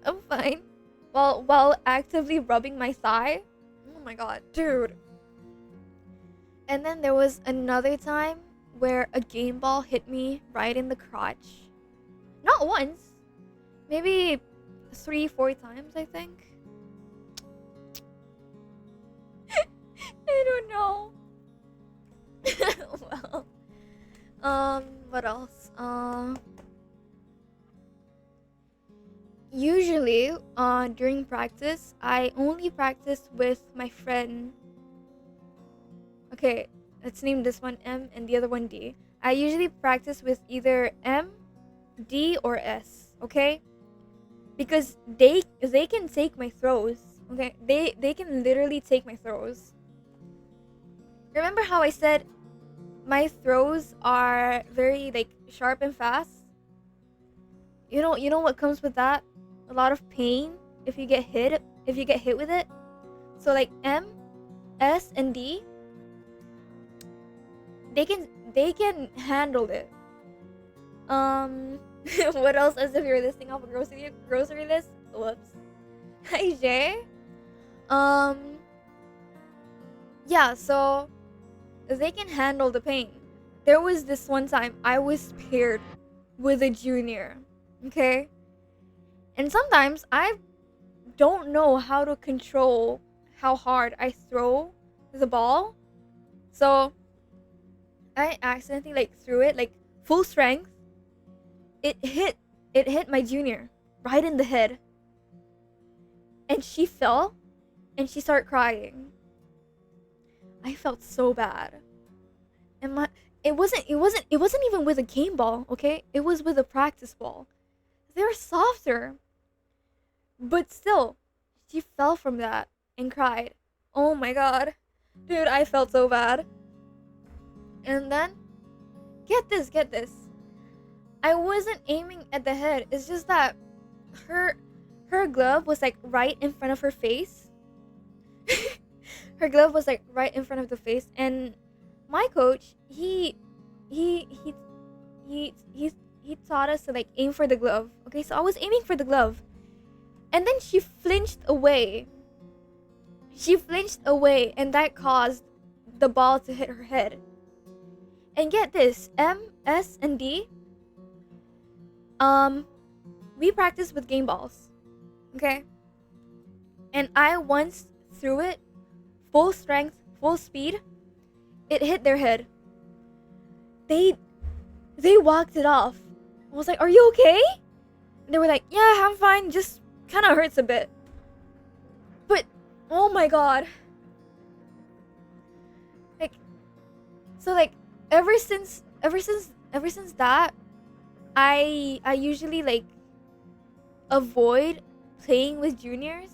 I'm fine." While actively rubbing my thigh. Oh my god, dude. And then there was another time where a game ball hit me right in the crotch. Not once. Maybe 3-4 times, I think. I don't know. Well, what else? Usually, during practice, I only practice with my friend. Okay, let's name this one M and the other one D. I usually practice with either M, D, or S. okay? Because they can take my throws, okay? They can literally take my throws. Remember how I said my throws are very like sharp and fast? You know what comes with that? A lot of pain if you get hit with it. So like M, S, and D, they can handle it. What else as if you're listing off a grocery list? Whoops. Hi Jay. Yeah, so they can handle the pain. There was this one time I was paired with a junior, okay? And sometimes I don't know how to control how hard I throw the ball. So I accidentally like threw it like full strength. It hit my junior right in the head. And she fell and she started crying. I felt so bad. And it wasn't even with a game ball, okay? It was with a practice ball. They were softer. But still, she fell from that and cried. Oh my god. Dude, I felt so bad. And then get this. I wasn't aiming at the head. It's just that her glove was like right in front of her face. Her glove was like right in front of the face, and my coach, he taught us to like aim for the glove. Okay, so I was aiming for the glove. And then she flinched away. And that caused the ball to hit her head. And get this, M, S, and D, we practice with game balls, okay? And I once threw it full strength, full speed. It hit their head. They walked it off. I was like, "Are you okay?" And they were like, "Yeah, I'm fine. Just kind of hurts a bit." But oh my god, like, so like ever since that, I usually like avoid playing with juniors.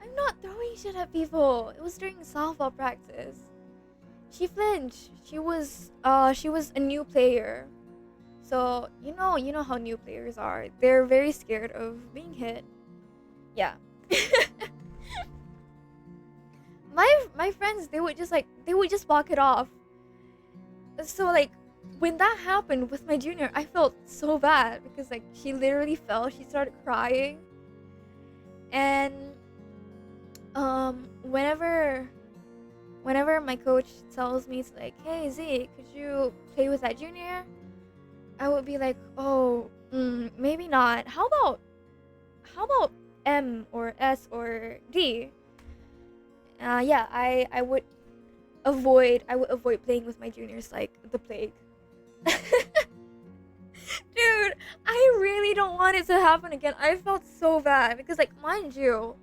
I'm not throwing shit at people. It was during softball practice. She flinched. She was a new player. So you know how new players are. They're very scared of being hit. Yeah. my friends, they would just walk it off. So like when that happened with my junior, I felt so bad because like she literally fell. She started crying. And whenever my coach tells me, it's like, "Hey Z, could you play with that junior?" I would be like, "Oh, maybe not. How about M or S or D?" Yeah, I would avoid playing with my juniors like the plague. Dude, I really don't want it to happen again. I felt so bad because, like, mind you,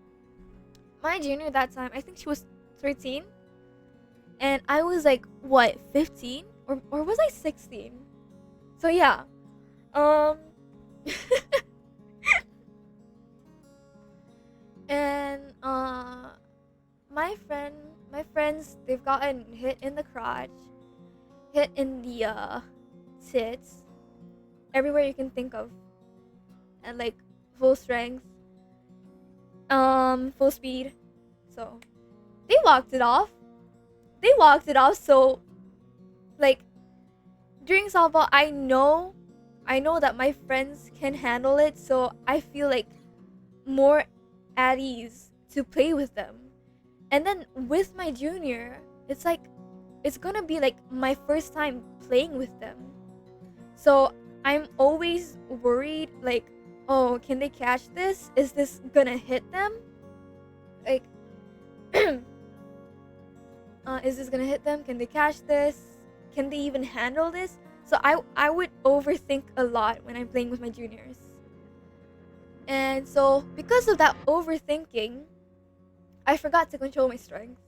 my junior that time, I think she was 13, and I was like, what, 15 or was I 16? So yeah, and my friends, they've gotten hit in the crotch, hit in the tits, everywhere you can think of, and like full strength, full speed. So they walked it off. So like during softball, I know that my friends can handle it, so I feel like more at ease to play with them. And then with my junior, it's like it's gonna be like my first time playing with them. So I'm always worried, like, oh, can they catch this? Is this gonna hit them? Like, is this gonna hit them? Can they catch this? Can they even handle this? So I would overthink a lot when I'm playing with my juniors. And so because of that overthinking, I forgot to control my strength.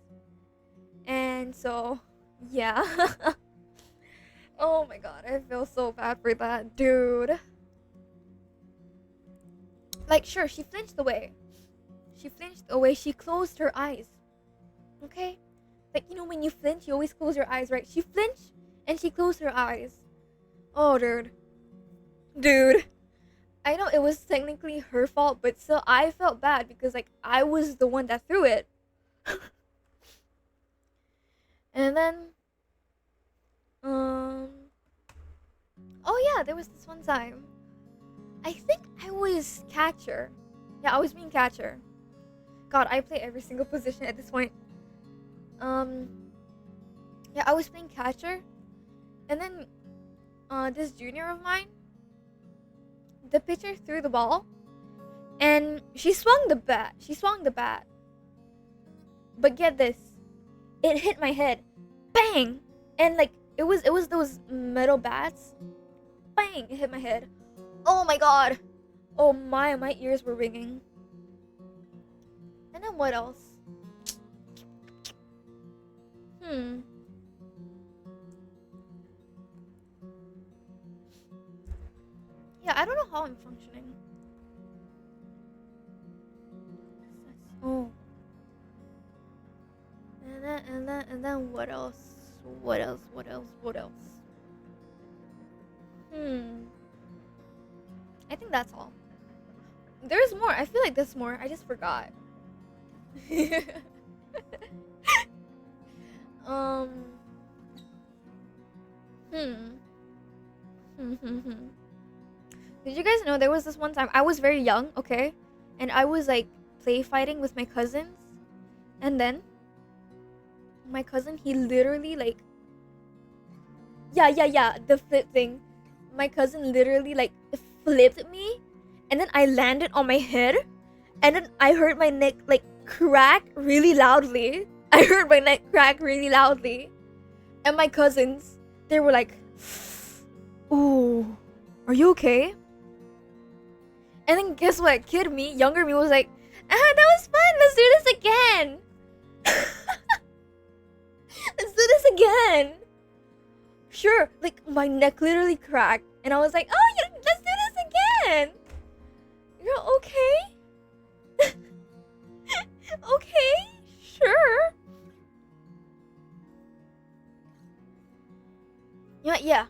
And so, yeah. Oh my god, I feel so bad for that dude. Like, sure, she flinched away. She flinched away. She closed her eyes. Okay? Like, you know, when you flinch, you always close your eyes, right? She flinched and she closed her eyes. Oh, dude. Dude. I know it was technically her fault, but still, I felt bad because, like, I was the one that threw it. And then, oh yeah, there was this one time. I think I was catcher. Yeah, I was being catcher. God, I play every single position at this point. Yeah, I was playing catcher, and then, this junior of mine, the pitcher threw the ball, and she swung the bat. She swung the bat. But get this, it hit my head, bang, and like it was those metal bats, bang, it hit my head. Oh my god. Oh my ears were ringing. And then what else? Yeah, I don't know how I'm functioning. Oh. And then what else? What else? I think that's all. There's more. I feel like there's more. I just forgot. um. Did you guys know there was this one time I was very young, okay, and I was like play fighting with my cousins, and then my cousin, he literally like, yeah, the flip thing. My cousin literally like flipped me, and then I landed on my head, and then I heard my neck like crack really loudly. And my cousins, they were like, "Ooh, are you okay?" And then guess what? Kid me, younger me, was like, "Ah, that was fun. Let's do this again." Let's do this again. Sure, like my neck literally cracked, and I was like, "Oh, yeah, let's do this again." You're okay? Okay, sure. Yeah.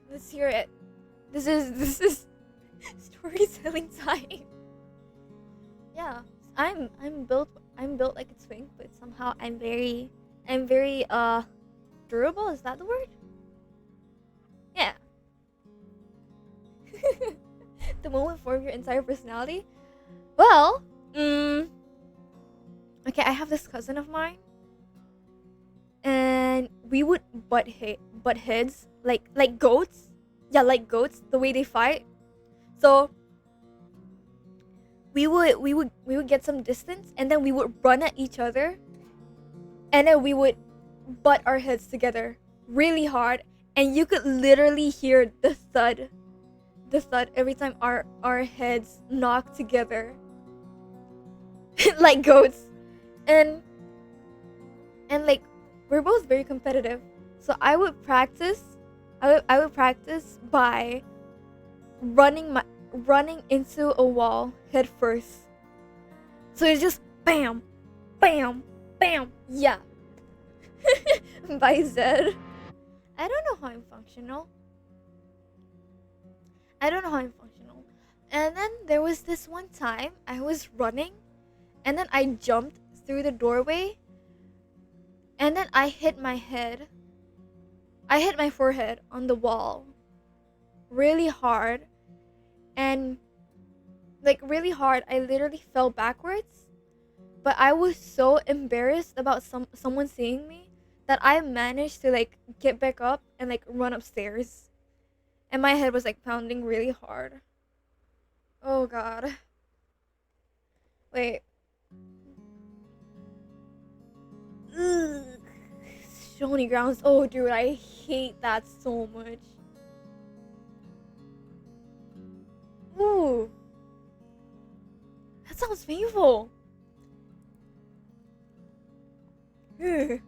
Let's hear it. This is storytelling time. Yeah, I'm built like a twink, but somehow I'm very durable. Is that the word? Yeah. The moment form your entire personality. Well, okay, I have this cousin of mine, and we would butt heads like goats. Yeah, like goats, the way they fight. So we would get some distance, and then we would run at each other, and then we would butt our heads together really hard, and you could literally hear the thud every time our heads knock together. Like goats. And like we're both very competitive, so I would practice by running into a wall head first. So it's just bam, bam, bam. Yeah. By Zed. I don't know how I'm functional. And then there was this one time I was running, and then I jumped through the doorway, and then I hit my forehead on the wall really hard, and like really hard. I literally fell backwards, but I was so embarrassed about someone seeing me that I managed to like get back up and like run upstairs, and my head was like pounding really hard. Oh god. Wait. Ugh. Stony grounds. Oh dude, I hate that so much. Ooh. That sounds painful. Ugh.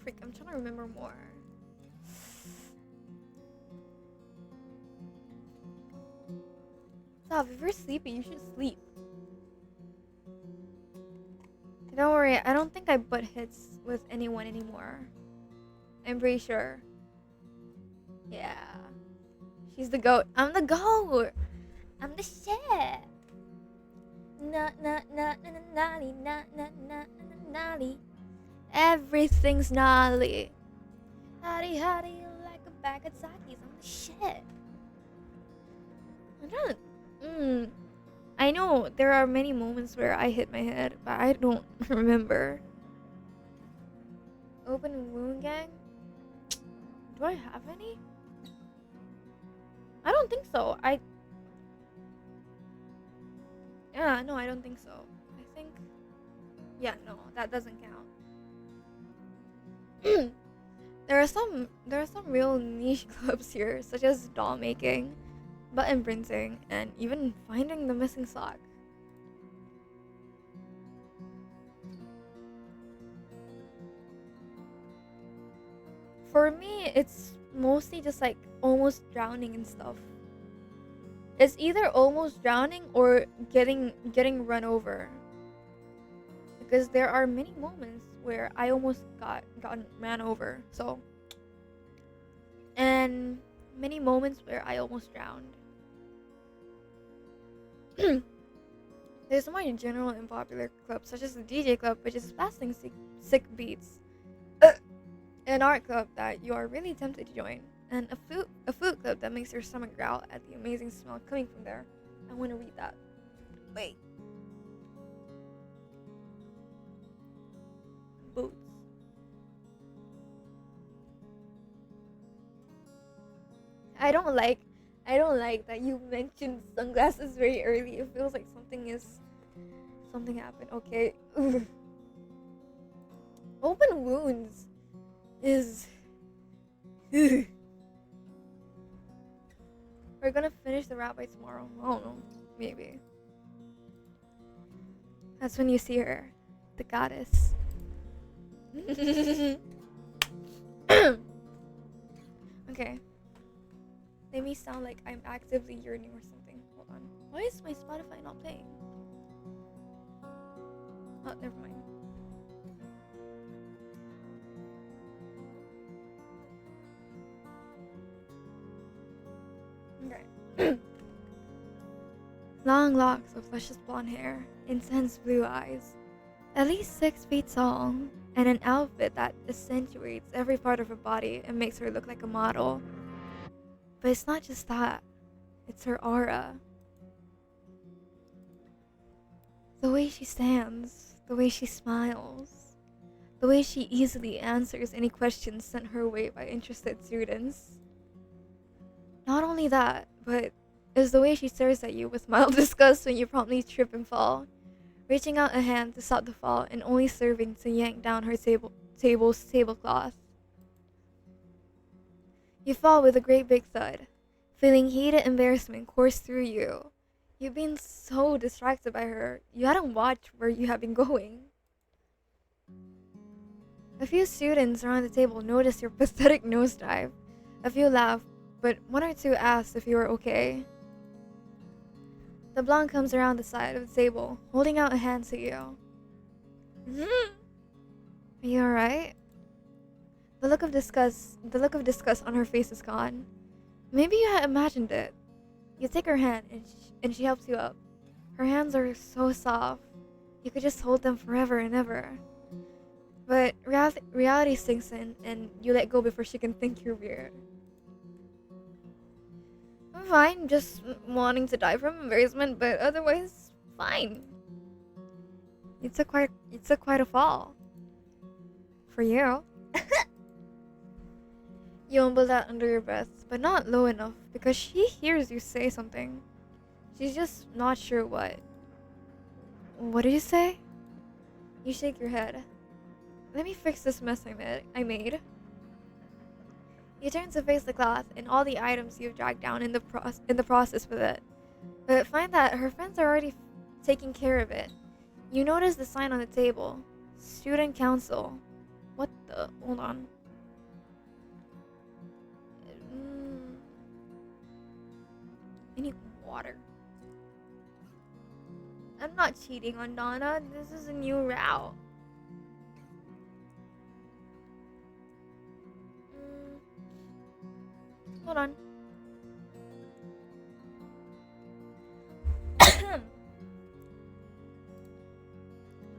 Freak, I'm trying to remember more. Stop, if you're sleepy, you should sleep. Don't worry, I don't think I butt hits with anyone anymore. I'm pretty sure. Yeah. She's the goat. I'm the goat. I'm the shit. Na na na na na nolly, na na na na nolly. Everything's gnarly. Howdy howdy, like a bag of Takis. I'm the shit. I'm trying to. I know there are many moments where I hit my head, but I don't remember. Open wound gang? Do I have any? I don't think so. Yeah, no, I don't think so. I think... Yeah, no, that doesn't count. There are some real niche clubs here, such as doll making, button printing, and even finding the missing sock. For me, it's mostly just like almost drowning and stuff. It's either almost drowning or getting run over. Because there are many moments where I almost gotten ran over. So, and many moments where I almost drowned. There's more general and popular clubs, such as the DJ club, which is blasting sick beats. An art club that you are really tempted to join, and a food club that makes your stomach growl at the amazing smell coming from there. I want to read that. Wait. Boots. I don't like that you mentioned sunglasses very early. It feels like something happened. Okay. Open wounds is we're gonna finish the rap by tomorrow. I don't know. Maybe. That's when you see her. The goddess. Okay. They may sound like I'm actively yearning or something. Hold on. Why is my Spotify not playing? Oh, never mind. Okay. Long locks of luscious blonde hair, intense blue eyes, at least 6 feet tall, and an outfit that accentuates every part of her body and makes her look like a model. But it's not just that, it's her aura. The way she stands, the way she smiles, the way she easily answers any questions sent her way by interested students. Not only that, but it's the way she stares at you with mild disgust when you promptly trip and fall, reaching out a hand to stop the fall and only serving to yank down her table's tablecloth. You fall with a great big thud, feeling heated embarrassment course through you. You've been so distracted by her, you hadn't watched where you have been going. A few students around the table noticed your pathetic nosedive. A few laughed, but 1 or 2 asked if you were okay. The blonde comes around the side of the table, holding out a hand to you. Are you alright? The look of disgust on her face is gone. Maybe you had imagined it. You take her hand and she helps you up. Her hands are so soft. You could just hold them forever and ever. But reality sinks in and you let go before she can think you're weird. I'm fine, just wanting to die from embarrassment, but otherwise fine. You took quite a fall. For you. You mumble that under your breath, but not low enough because she hears you say something. She's just not sure what. What did you say? You shake your head. Let me fix this mess I made. You turn to face the cloth and all the items you've dragged down in the process with it, but find that her friends are already taking care of it. You notice the sign on the table, Student Council. What the? Hold on. I need water. I'm not cheating on Donna. This is a new route. Hold on.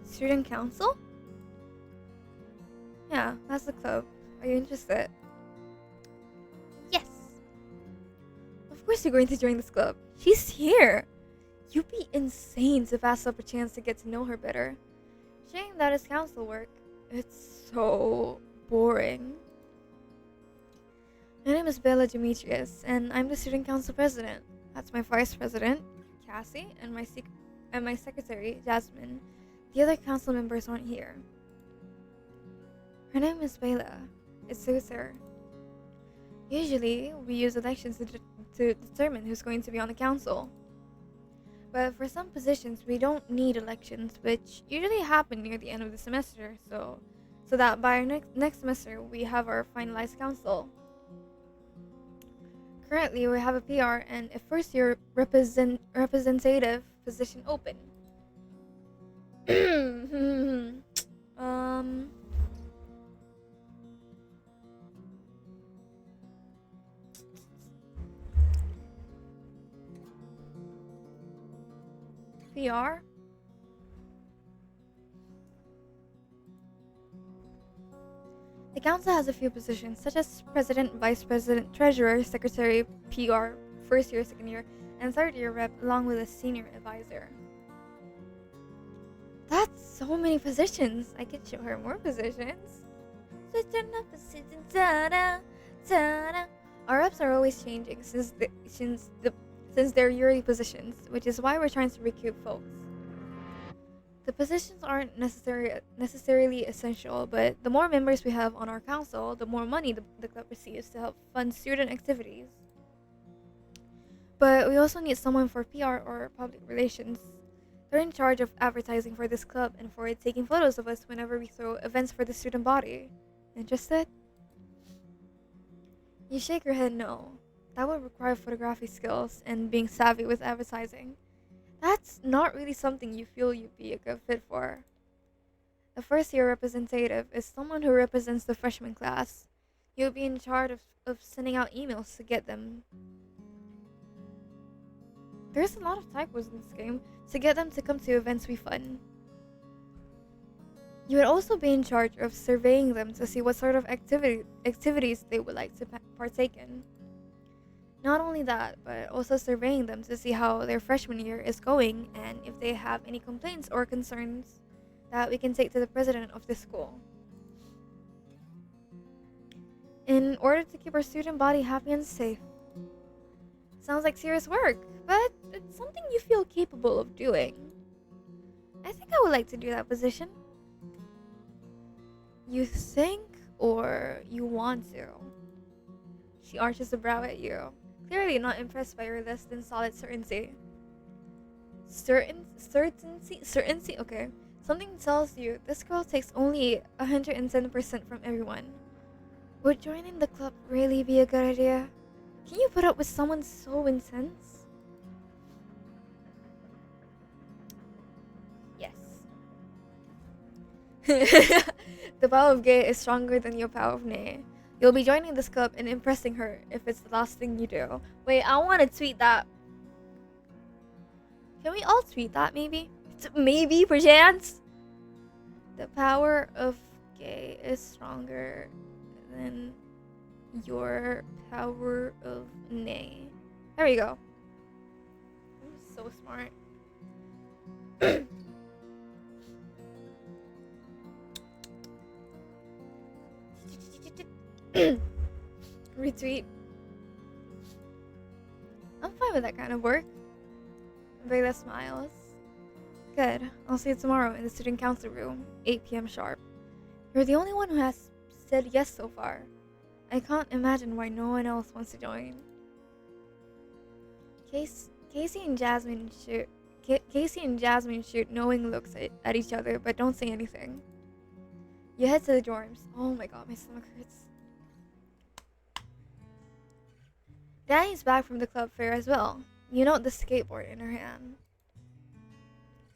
Student council? Yeah, that's the club. Are you interested? Yes. Of course you're going to join this club. She's here. You'd be insane to pass up a chance to get to know her better. Shame that is council work. It's so boring. My name is 𝐒𝐤𝐬𝐚𝐥𝐬, and I'm the student council president. That's my vice president, Cassie, and my secretary, Jasmine. The other council members aren't here. Her name is 𝐒𝐤𝐬𝐚𝐥𝐬. It suits her. Usually, we use elections to determine who's going to be on the council. But for some positions, we don't need elections, which usually happen near the end of the semester, so that by our next semester, we have our finalized council. Currently, we have a PR and a first-year representative position open. PR? The council has a few positions, such as president, vice president, treasurer, secretary, PR, first year, second year, and third year rep, along with a senior advisor. That's so many positions. I could show her more positions. Our reps are always changing since they're yearly positions, which is why we're trying to recruit folks. The positions aren't necessarily essential, but the more members we have on our council, the more money the club receives to help fund student activities. But we also need someone for PR or public relations. They're in charge of advertising for this club and for taking photos of us whenever we throw events for the student body. Interested? You shake your head no. That would require photography skills and being savvy with advertising. That's not really something you feel you'd be a good fit for. The first year representative is someone who represents the freshman class. You'll be in charge of sending out emails to get them. There's a lot of typos in this game, to get them to come to events we fund. You would also be in charge of surveying them to see what sort of activities they would like to partake in. Not only that, but also surveying them to see how their freshman year is going and if they have any complaints or concerns that we can take to the president of the school. In order to keep our student body happy and safe. Sounds like serious work, but it's something you feel capable of doing. I think I would like to do that position. You think or you want to? She arches a brow at you. Clearly not impressed by your less than solid certainty. Certainty? Okay. Something tells you this girl takes only 110% from everyone. Would joining the club really be a good idea? Can you put up with someone so intense? Yes. The power of 𝐤 is stronger than your power of nay. You'll be joining this club and impressing her if it's the last thing you do. Wait, I want to tweet that. Can we all tweet that, maybe? Maybe, perchance? The power of 𝐤 is stronger than your power of nay. There we go. I'm so smart. Retweet. I'm fine with that kind of work. 𝐒𝐤𝐬𝐚𝐥𝐬 smiles. Good. I'll see you tomorrow in the student council room, 8 p.m. sharp. You're the only one who has said yes so far. I can't imagine why no one else wants to join. Casey and Jasmine shoot knowing looks at each other, but don't say anything. You head to the dorms. Oh my god, my stomach hurts. Danny's back from the club fair as well. You note the skateboard in her hand.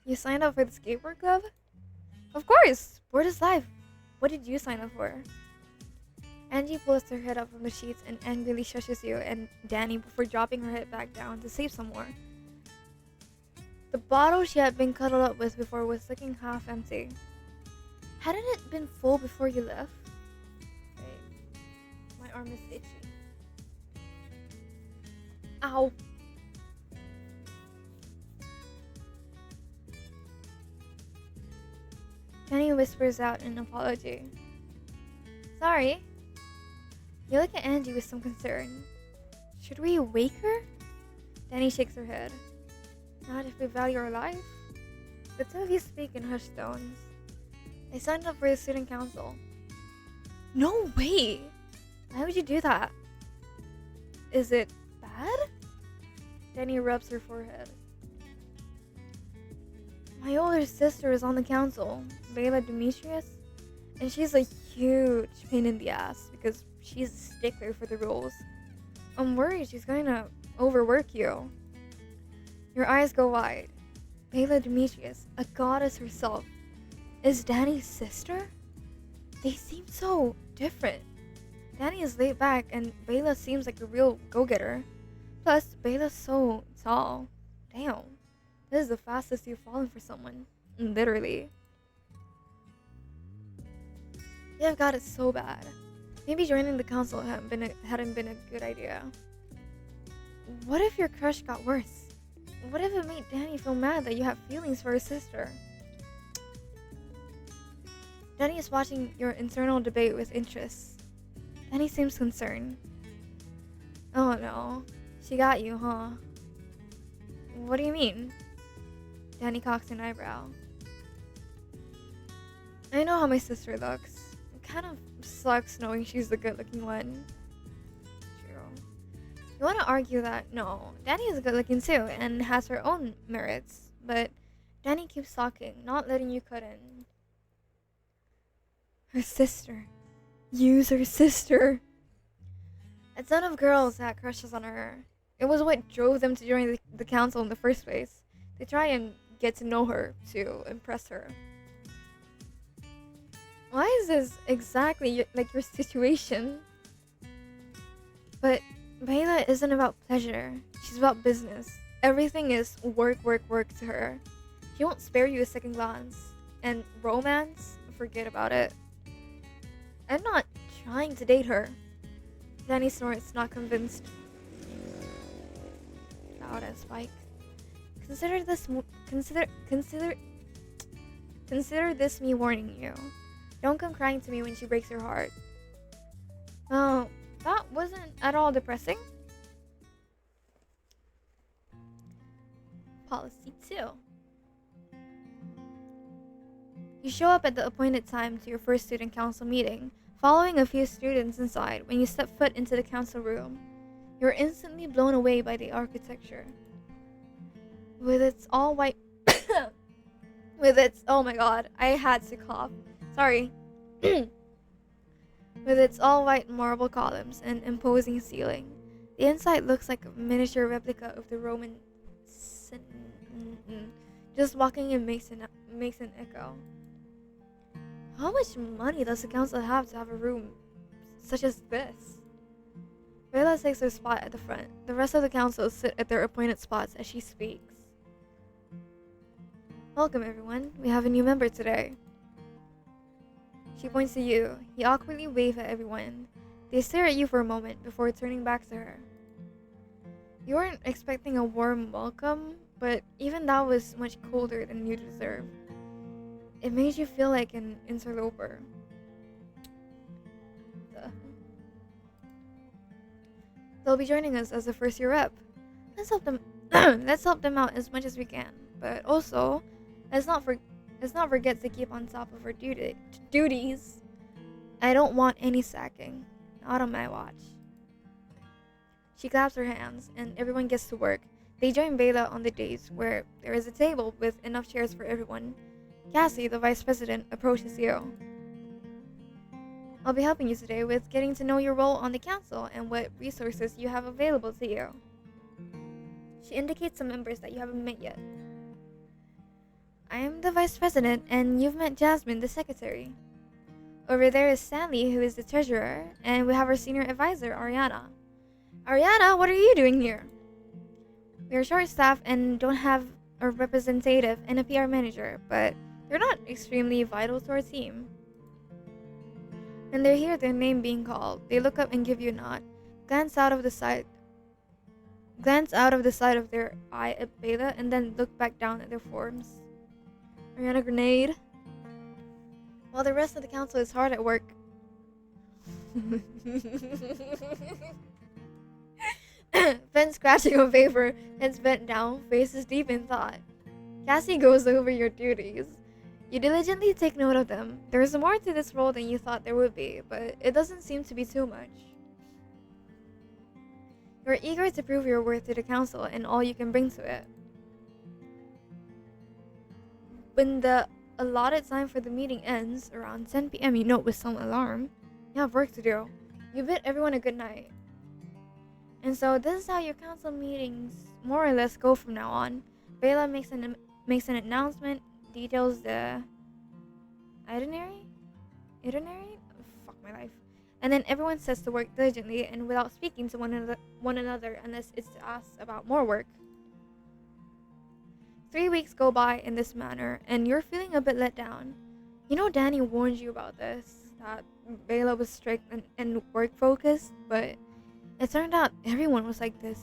You signed up for the skateboard club? Of course! Board is life. What did you sign up for? Angie pulls her head up from the sheets and angrily shushes you and Danny before dropping her head back down to save some more. The bottle she had been cuddled up with before was looking half empty. Hadn't it been full before you left? Wait, my arm is itchy. Ow! Danny whispers out an apology. Sorry. You look at Angie with some concern. Should we wake her? Danny shakes her head. Not if we value our life. The two of you speak in hushed tones. I signed up for the student council. No way! Why would you do that? Is it bad? Danny rubs her forehead. My older sister is on the council, 𝐒𝐤𝐬𝐬, and she's a huge pain in the ass because she's a stickler for the rules. I'm worried she's going to overwork you. Your eyes go wide. 𝐒𝐤𝐬𝐬, a goddess herself, is Danny's sister? They seem so different. Danny is laid back and 𝐒𝐤 seems like a real go-getter. Plus, 𝐒𝐤's so tall. Damn. This is the fastest you've fallen for someone. Literally. You have got it so bad. Maybe joining the council hadn't been a good idea. What if your crush got worse? What if it made Danny feel mad that you have feelings for her sister? Danny is watching your internal debate with interest. Danny seems concerned. Oh no. She got you, huh? What do you mean? Danny cocks an eyebrow. I know how my sister looks. It kind of sucks knowing she's the good-looking one. True. You want to argue that, no, Danny is good-looking too and has her own merits, but Danny keeps talking, not letting you cut in. Her sister. Use her sister. A ton of girls had crushes on her. It was what drove them to join the council in the first place. They try and get to know her to impress her. Why is this exactly like your situation? But 𝐒𝐤 isn't about pleasure. She's about business. Everything is work, work, work to her. She won't spare you a second glance. And romance? Forget about it. I'm not trying to date her. Danny snorts, not convinced. Loud as Spike. Consider this me warning you. Don't come crying to me when she breaks your heart. Oh, that wasn't at all depressing. Policy 2. You show up at the appointed time to your first student council meeting, following a few students inside. When you step foot into the council room, you're instantly blown away by the architecture. With its all white oh my god, I had to cough. Sorry. With its all white marble columns and imposing ceiling, the inside looks like a miniature replica of the Roman just walking in makes an echo. How much money does the council have to have a room such as this? 𝐒𝐤 takes her spot at the front. The rest of the council sit at their appointed spots as she speaks. Welcome everyone, we have a new member today. She points to you. You awkwardly wave at everyone. They stare at you for a moment before turning back to her. You weren't expecting a warm welcome, but even that was much colder than you deserve. It made you feel like an interloper. They'll be joining us as a first-year rep. Let's help them out as much as we can, but also let's not forget to keep on top of our duties. I don't want any sacking, not on my watch. She claps her hands, and everyone gets to work. They join 𝐒𝐤 on the days where there is a table with enough chairs for everyone. Cassie, the vice president, approaches you. I'll be helping you today with getting to know your role on the council and what resources you have available to you. She indicates some members that you haven't met yet. I am the vice president, and you've met Jasmine, the secretary. Over there is Stanley, who is the treasurer, and we have our senior advisor, Ariana. Ariana, what are you doing here? We are short-staffed and don't have a representative and a PR manager, but they're not extremely vital to our team. When they hear their name being called, they look up and give you a nod, glance out of the side of their eye at Bela, and then look back down at their forms. Ariana Grenade. While the rest of the council is hard at work. Ben scratching a paper, heads bent down, faces deep in thought. Cassie goes over your duties. You diligently take note of them. There is more to this role than you thought there would be, but it doesn't seem to be too much. You're eager to prove your worth to the council and all you can bring to it. When the allotted time for the meeting ends, around 10 p.m. you note with some alarm, you have work to do. You bid everyone a good night. And so this is how your council meetings more or less go from now on. Bela makes an announcement, details the itinerary? Fuck my life. And then everyone sets to work diligently and without speaking to one another unless it's to ask about more work. 3 weeks go by in this manner, and you're feeling a bit let down. You know Danny warned you about this, that Bela was strict and work-focused, but it turned out everyone was like this.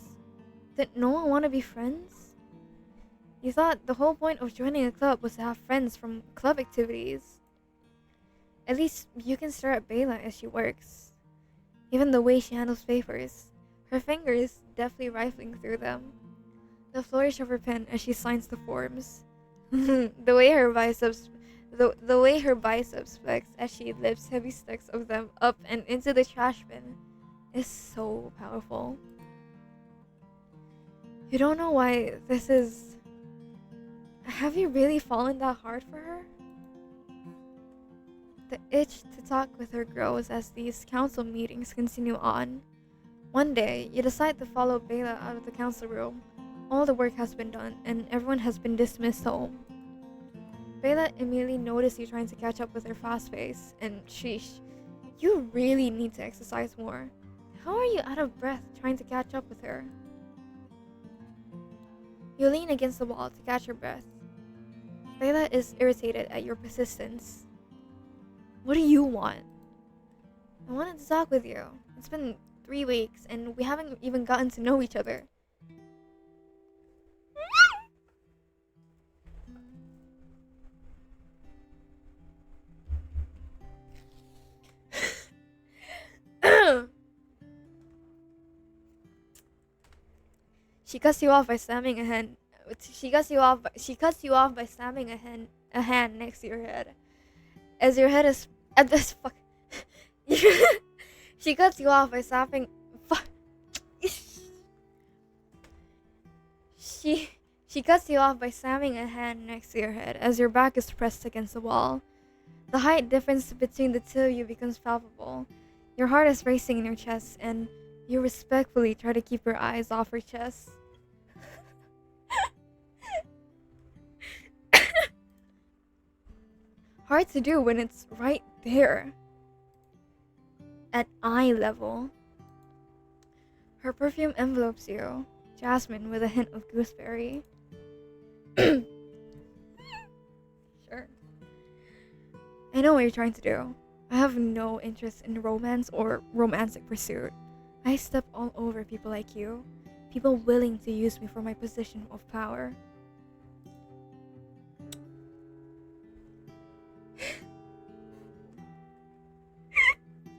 Did no one want to be friends? You thought the whole point of joining a club was to have friends from club activities. At least you can stare at Bela as she works. Even the way she handles papers, her fingers deftly rifling through them. The flourish of her pen as she signs the forms. the way her biceps flex as she lifts heavy stacks of them up and into the trash bin is so powerful. You don't know why this is. Have you really fallen that hard for her? The itch to talk with her grows as these council meetings continue on. One day, you decide to follow Bela out of the council room. All the work has been done, and everyone has been dismissed home. Bela immediately noticed you trying to catch up with her fast pace, and sheesh, you really need to exercise more. How are you out of breath trying to catch up with her? You lean against the wall to catch your breath. Bela is irritated at your persistence. What do you want? I wanted to talk with you. It's been 3 weeks, and we haven't even gotten to know each other. She cuts you off by slamming a hand. She cuts you off by slamming a hand next to your head. As your head is at this fuck. She cuts you off by slapping. She cuts you off by slamming a hand next to your head as your back is pressed against the wall. The height difference between the two of you becomes palpable. Your heart is racing in your chest, and you respectfully try to keep your eyes off her chest. Hard to do when it's right there. At eye level. Her perfume envelopes you. Jasmine with a hint of gooseberry. Sure. I know what you're trying to do. I have no interest in romance or romantic pursuit. I step all over people like you. People willing to use me for my position of power.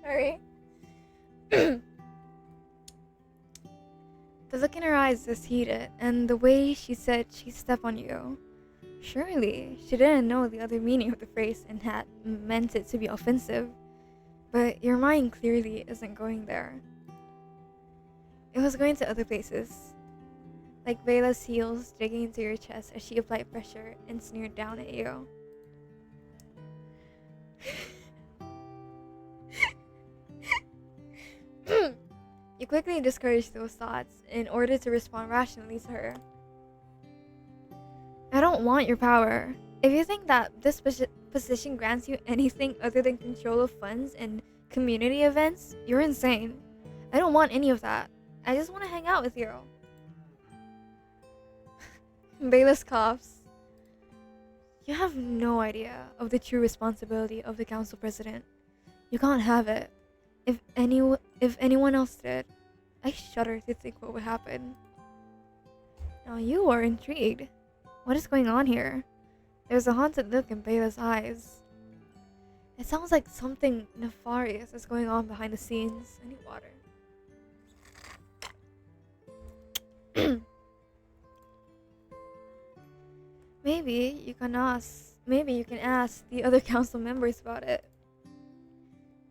Sorry. The look in her eyes is heated, and the way she said she'd step on you. Surely, she didn't know the other meaning of the phrase and had meant it to be offensive. But your mind clearly isn't going there. It was going to other places. Like Bela's heels digging into your chest as she applied pressure and sneered down at you. You quickly discourage those thoughts in order to respond rationally to her. I don't want your power. If you think that this position grants you anything other than control of funds and community events, you're insane. I don't want any of that. I just want to hang out with you. Bayless coughs. You have no idea of the true responsibility of the council president. You can't have it. If anyone else did, I shudder to think what would happen. Now you are intrigued. What is going on here? There's a haunted look in Bela's eyes. It sounds like something nefarious is going on behind the scenes. I need water. Maybe you can ask the other council members about it.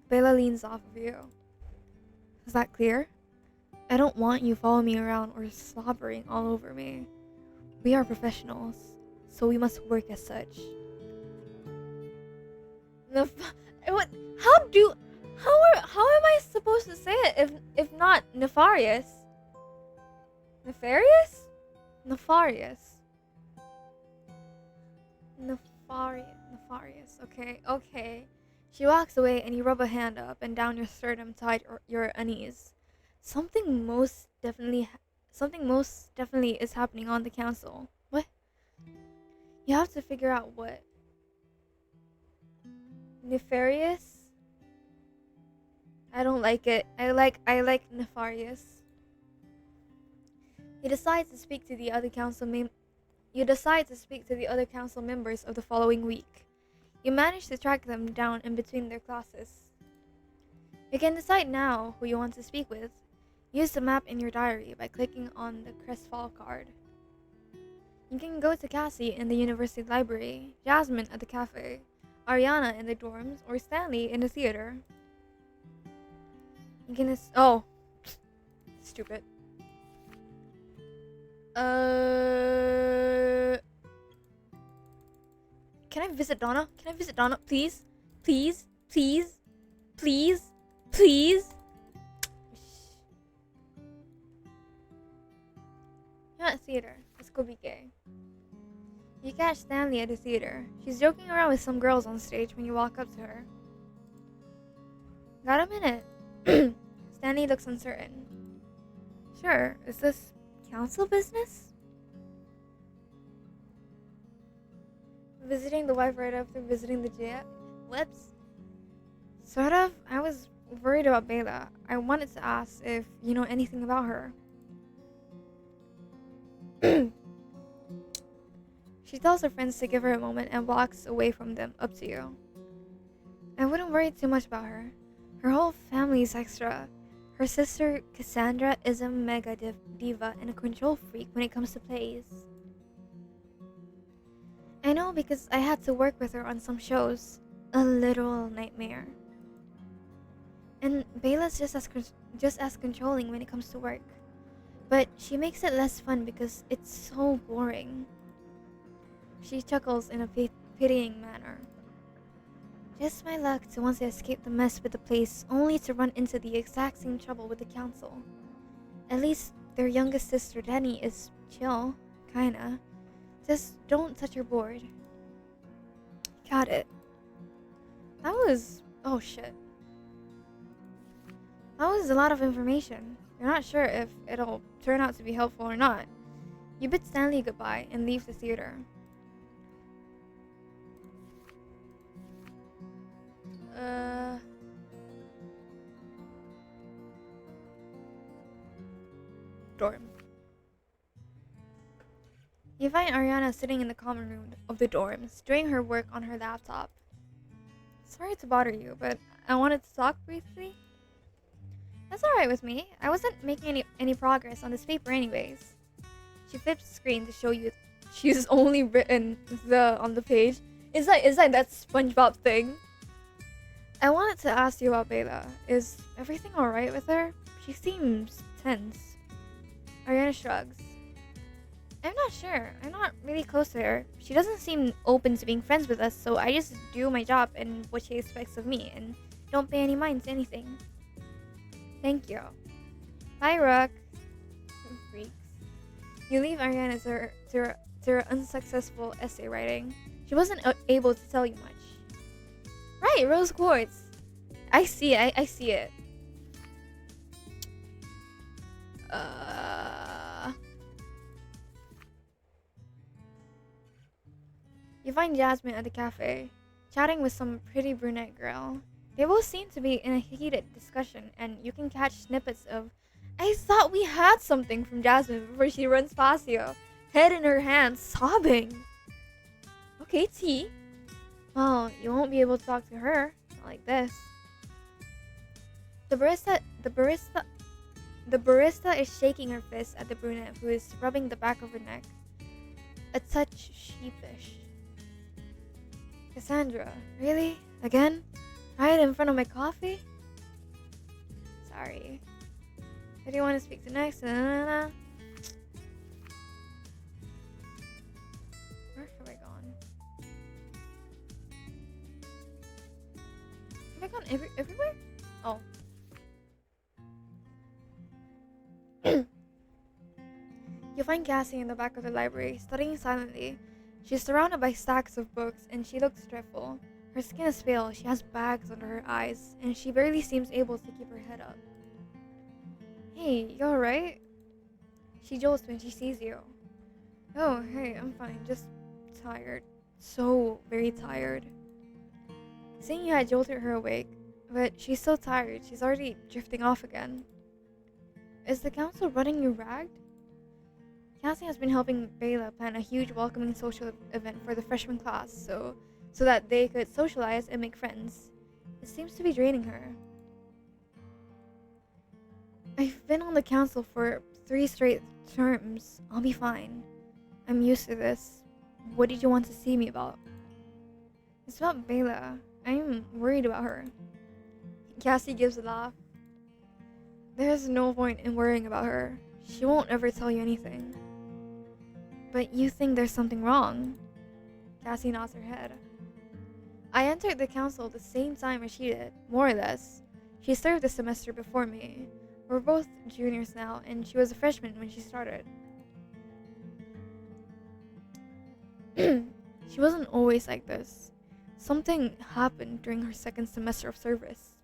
Bela leans off of you. Is that clear? I don't want you following me around or slobbering all over me. We are professionals, so we must work as such. What? How am I supposed to say it if not nefarious? Nefarious? Nefarious. Nefarious. Okay. She walks away and you rub a hand up and down your sternum tied your unease. Something most definitely is happening on the council. What? You have to figure out what. Nefarious? I don't like it. I like nefarious. You decide to speak to the other council members of the following week. You manage to track them down in between their classes. You can decide now who you want to speak with. Use the map in your diary by clicking on the Crestfall card. You can go to Cassie in the university library, Jasmine at the cafe, Ariana in the dorms, or Stanley in the theater. You can stupid. Can I visit Donna? Please? Please? You're at theater. Let's go be gay. You catch Stanley at the theater. She's joking around with some girls on stage when you walk up to her. Got a minute? Stanley looks uncertain. Sure, is this council business? Visiting the wife right after visiting the jet? Whoops. Sort of. I was worried about Bela. I wanted to ask if you know anything about her. She tells her friends to give her a moment and walks away from them, up to you. I wouldn't worry too much about her. Her whole family's extra. Her sister Cassandra is a mega diva and a control freak when it comes to plays. I know because I had to work with her on some shows. A literal nightmare. And Bela's just as controlling when it comes to work. But she makes it less fun because it's so boring. She chuckles in a pitying manner. Just my luck to once I escape the mess with the place, only to run into the exact same trouble with the council. At least their youngest sister Denny is chill, kinda. Just don't touch your board. Got it. That was... oh shit. That was a lot of information. You're not sure if it'll turn out to be helpful or not. You bid Stanley goodbye and leave the theater. Dorm. You find Ariana sitting in the common room of the dorms, doing her work on her laptop. Sorry to bother you, but I wanted to talk briefly. That's alright with me. I wasn't making any progress on this paper anyways. She flips the screen to show you she's only written on the page. Is that SpongeBob thing? I wanted to ask you about Bela. Is everything alright with her? She seems tense. Ariana shrugs. I'm not sure. I'm not really close to her. She doesn't seem open to being friends with us, so I just do my job and what she expects of me and don't pay any mind to anything. Thank you. Hi, Rook. Freaks. You leave Ariana to her unsuccessful essay writing. She wasn't able to tell you much. Right, rose quartz. I see it. I see it. You find Jasmine at the cafe, chatting with some pretty brunette girl. They both seem to be in a heated discussion, and you can catch snippets of, "I thought we had something," from Jasmine before she runs past you, head in her hands, sobbing. Okay, T. Well, you won't be able to talk to her. Not like this. The barista is shaking her fist at the brunette who is rubbing the back of her neck, a touch sheepish. Cassandra, really? Again? Right in front of my coffee? Sorry. Who do you want to speak to next? Where have I gone? Have I gone everywhere? Oh. You find Cassie in the back of the library, studying silently. She's surrounded by stacks of books, and she looks dreadful. Her skin is pale, she has bags under her eyes, and she barely seems able to keep her head up. Hey, you alright? She jolts when she sees you. Oh, hey, I'm fine, just tired. So very tired. Seeing you had jolted her awake, but she's so tired, she's already drifting off again. Is the council running you ragged? Cassie has been helping Bela plan a huge welcoming social event for the freshman class, so that they could socialize and make friends. It seems to be draining her. I've been on the council for 3 straight terms. I'll be fine. I'm used to this. What did you want to see me about? It's about Bela. I'm worried about her. Cassie gives a laugh. There's no point in worrying about her. She won't ever tell you anything. But you think there's something wrong? Cassie nods her head. I entered the council the same time as she did, more or less. She served the semester before me. We're both juniors now, and she was a freshman when she started. She wasn't always like this. Something happened during her second semester of service.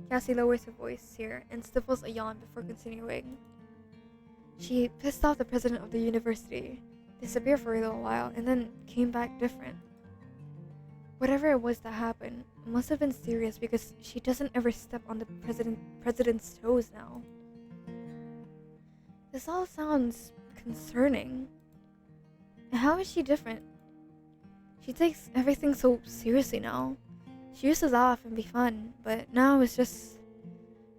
Cassie lowers her voice here and stifles a yawn before continuing. She pissed off the president of the university, disappeared for a little while, and then came back different. Whatever it was that happened, it must have been serious because she doesn't ever step on the president's toes now. This all sounds concerning. How is she different? She takes everything so seriously now. She used to laugh and be fun, but now it's just...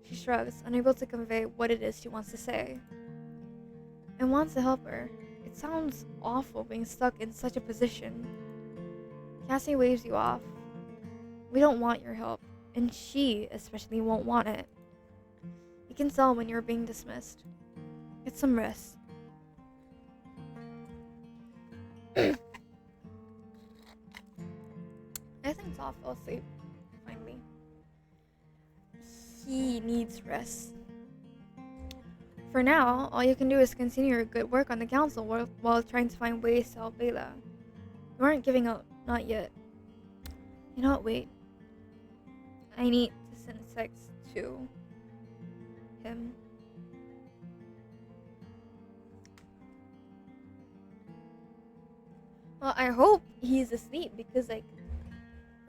She shrugs, unable to convey what it is she wants to say. I want to help her. It sounds awful being stuck in such a position. Cassie waves you off. We don't want your help, and she especially won't want it. You can tell when you're being dismissed. Get some rest. I think Toph fell asleep, finally. He needs rest. For now, all you can do is continue your good work on the council while trying to find ways to help Bela. You aren't giving up, not yet. You know what, wait. I need to send a text to him. Well, I hope he's asleep because, like,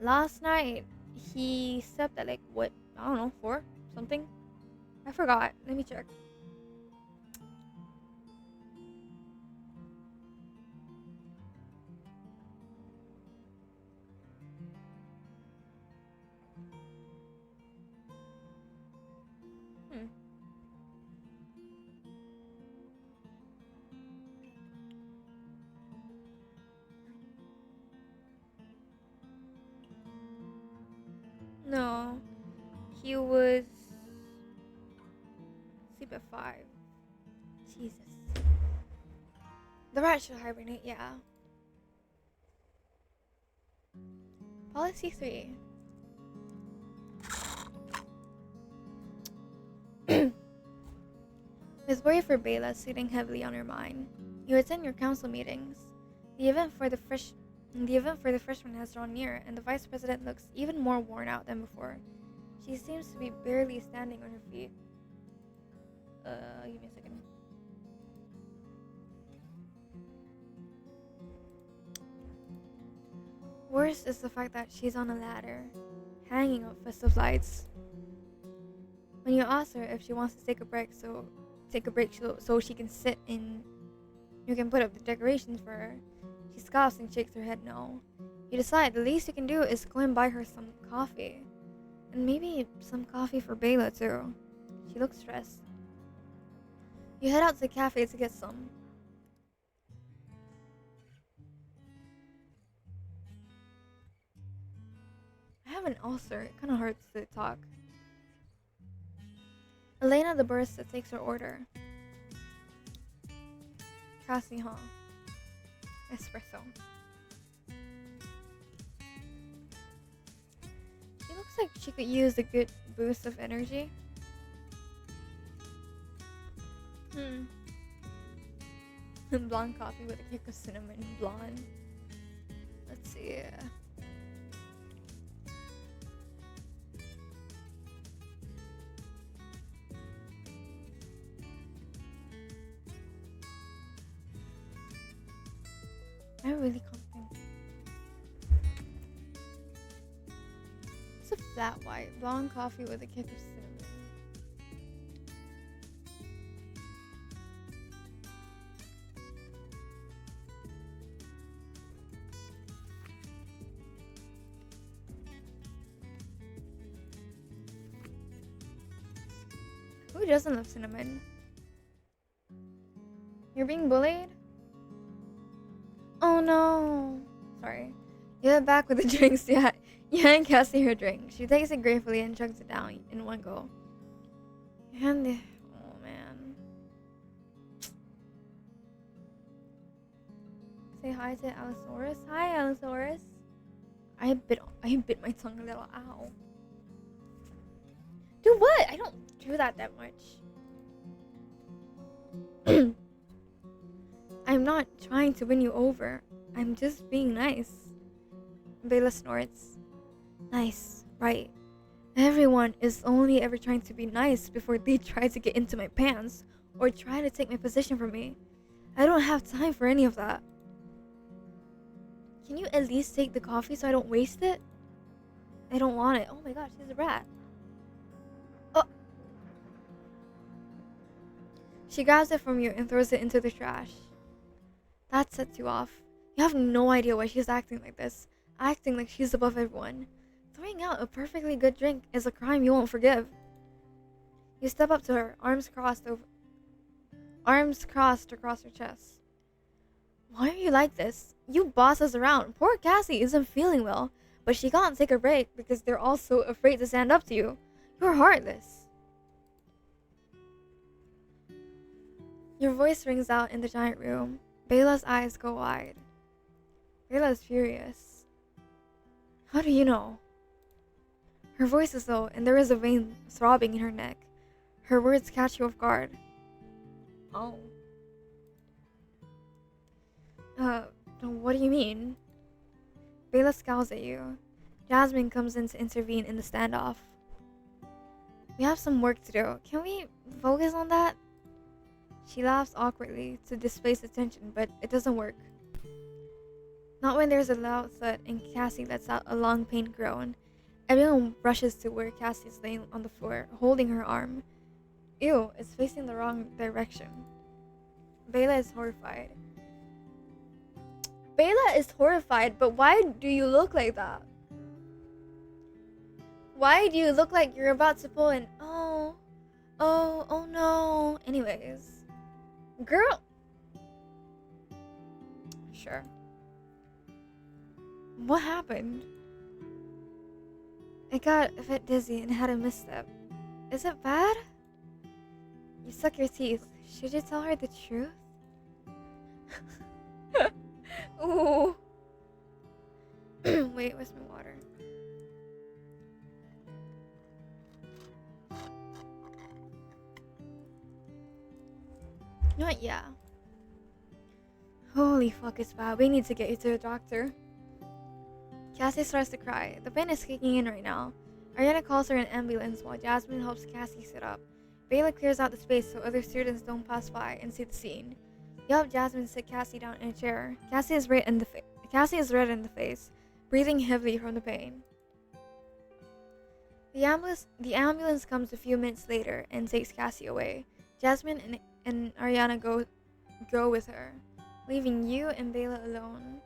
last night he slept at, like, what? I don't know, 4? Something? I forgot. Let me check. No. He was sleep at 5. Jesus. The rat should hibernate, yeah. Policy 3. With worry for Bela sitting heavily on her mind, you attend your council meetings. The event for the freshman has drawn near, and the vice president looks even more worn out than before. She seems to be barely standing on her feet. Give me a second. Worse is the fact that she's on a ladder, hanging up festive lights. When you ask her if she wants to take a break so she can sit in, you can put up the decorations for her, she scoffs and shakes her head no. You decide the least you can do is go and buy her some coffee. And maybe some coffee for Bela too. She looks stressed. You head out to the cafe to get some. I have an ulcer. It kind of hurts to talk. Elena the barista takes her order. Croissant. Espresso. She looks like she could use a good boost of energy. Blonde coffee with a kick of cinnamon. Blonde. Let's see. I really can't think. It's a flat white blonde coffee with a kick of cinnamon. Who doesn't love cinnamon? You're being bullied? Oh no. Sorry. You head back with the drinks. Yeah, you hand Cassie her drink. She takes it gratefully and chugs it down in one go. You hand the... Oh man. Say hi to Allosaurus. Hi Allosaurus. I bit my tongue a little. Ow. Do what? I don't do that much. I'm not trying to win you over. I'm just being nice. Bela snorts. Nice, right. Everyone is only ever trying to be nice before they try to get into my pants or try to take my position from me. I don't have time for any of that. Can you at least take the coffee so I don't waste it? I don't want it. Oh my gosh, she's a rat. Oh. She grabs it from you and throws it into the trash. That sets you off. You have no idea why she's acting like this. Acting like she's above everyone. Throwing out a perfectly good drink is a crime you won't forgive. You step up to her, arms crossed across her chest. Why are you like this? You boss us around. Poor Cassie isn't feeling well, but she can't take a break because they're all so afraid to stand up to you. You're heartless. Your voice rings out in the giant room. Bela's eyes go wide. Bela is furious. How do you know? Her voice is low, and there is a vein throbbing in her neck. Her words catch you off guard. Oh. What do you mean? Bela scowls at you. Jasmine comes in to intervene in the standoff. We have some work to do. Can we focus on that? She laughs awkwardly to displace the tension, but it doesn't work. Not when there's a loud thud and Cassie lets out a long pained groan. Everyone rushes to where Cassie is laying on the floor, holding her arm. Ew, it's facing the wrong direction. Bela is horrified. Bela is horrified, but why do you look like that? Why do you look like you're about to pull an oh no? Anyways. Girl. Sure. What happened? I got a bit dizzy and had a misstep. Is it bad? You suck your teeth. Should you tell her the truth? Ooh. Wait, where's my water? You know what? Yeah. Holy fuck, it's bad. We need to get you to the doctor. Cassie starts to cry. The pain is kicking in right now. Ariana calls her an ambulance while Jasmine helps Cassie sit up. Bayla clears out the space so other students don't pass by and see the scene. You help Jasmine sit Cassie down in a chair. Cassie is red in the face, breathing heavily from the pain. The ambulance comes a few minutes later and takes Cassie away. Jasmine and Ariana go with her, leaving you and Bayla alone.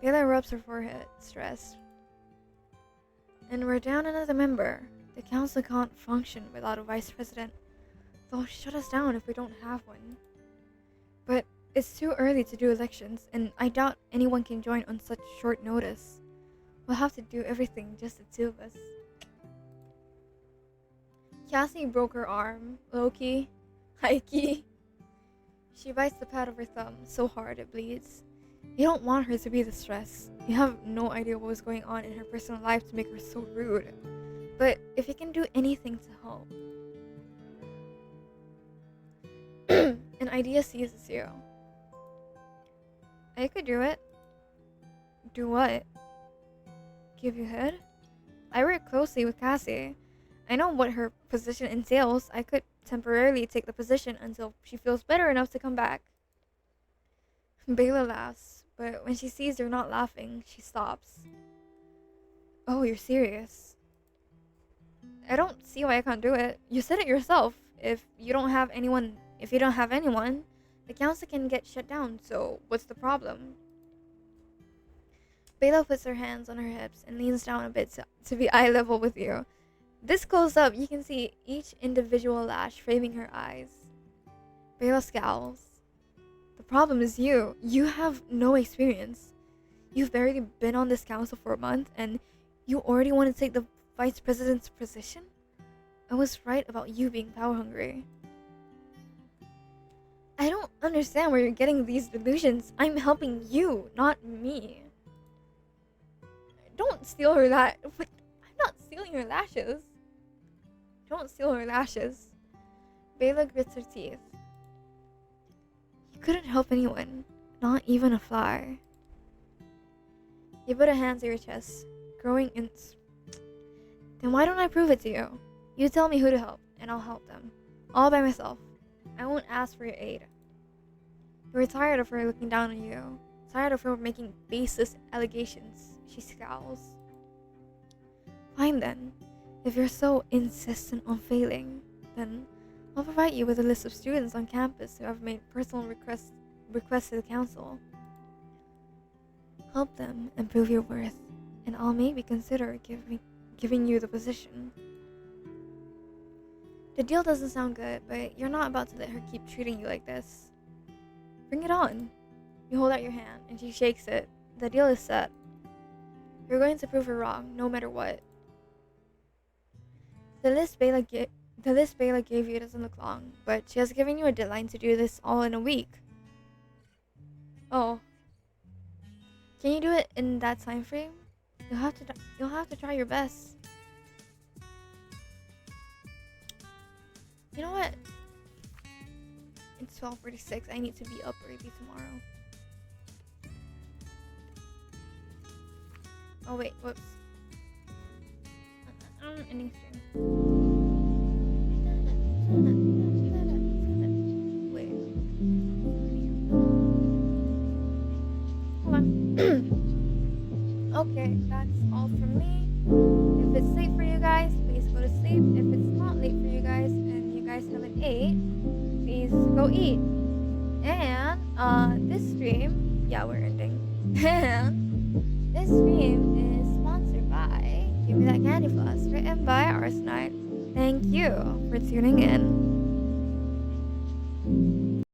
Bayla rubs her forehead, stressed. And we're down another member. The council can't function without a vice president. They'll shut us down if we don't have one. But it's too early to do elections, and I doubt anyone can join on such short notice. We'll have to do everything just the two of us. Cassie broke her arm. Low-key. High-key. She bites the pad of her thumb so hard it bleeds. You don't want her to be the stress. You have no idea what was going on in her personal life to make her so rude. But if you can do anything to help. An idea seizes you. I could do it. Do what? Give you head? I work closely with Cassie. I know what her position entails. I could temporarily take the position until she feels better enough to come back. Bayla laughs, but when she sees you're not laughing, she stops. Oh, you're serious? I don't see why I can't do it. You said it yourself. If you don't have anyone, the council can get shut down, so what's the problem? Bayla puts her hands on her hips and leans down a bit to be eye level with you. This close up, you can see each individual lash framing her eyes. Bayla scowls. The problem is you. You have no experience. You've barely been on this council for a month, and you already want to take the vice president's position? I was right about you being power hungry. I don't understand where you're getting these delusions. I'm helping you, not me. Don't steal her I'm not stealing her lashes. Don't steal her lashes. Bayla grits her teeth. You couldn't help anyone, not even a fly. You put a hand to your chest, growing in. Then why don't I prove it to you? You tell me who to help, and I'll help them. All by myself. I won't ask for your aid. You're tired of her looking down on you. Tired of her making baseless allegations. She scowls. Fine then. If you're so insistent on failing, then I'll provide you with a list of students on campus who have made personal requests to the council. Help them and prove your worth, and I'll maybe consider giving you the position. The deal doesn't sound good, but you're not about to let her keep treating you like this. Bring it on. You hold out your hand, and she shakes it. The deal is set. You're going to prove her wrong, no matter what. The list Bayla gave you doesn't look long, but she has given you a deadline to do this all in a week. Oh. Can you do it in that time frame? You'll have to try your best. You know what? It's 12:46. I need to be up early tomorrow. Oh wait, whoops. Ending stream. Wait. Hold on. Okay, that's all from me. If it's late for you guys, please go to sleep. If it's not late for you guys and you guys haven't ate, please go eat. And this stream, yeah, we're ending. And this stream is sponsored by Give Me That Candy Floss, written by Arsenite. Thank you for tuning in.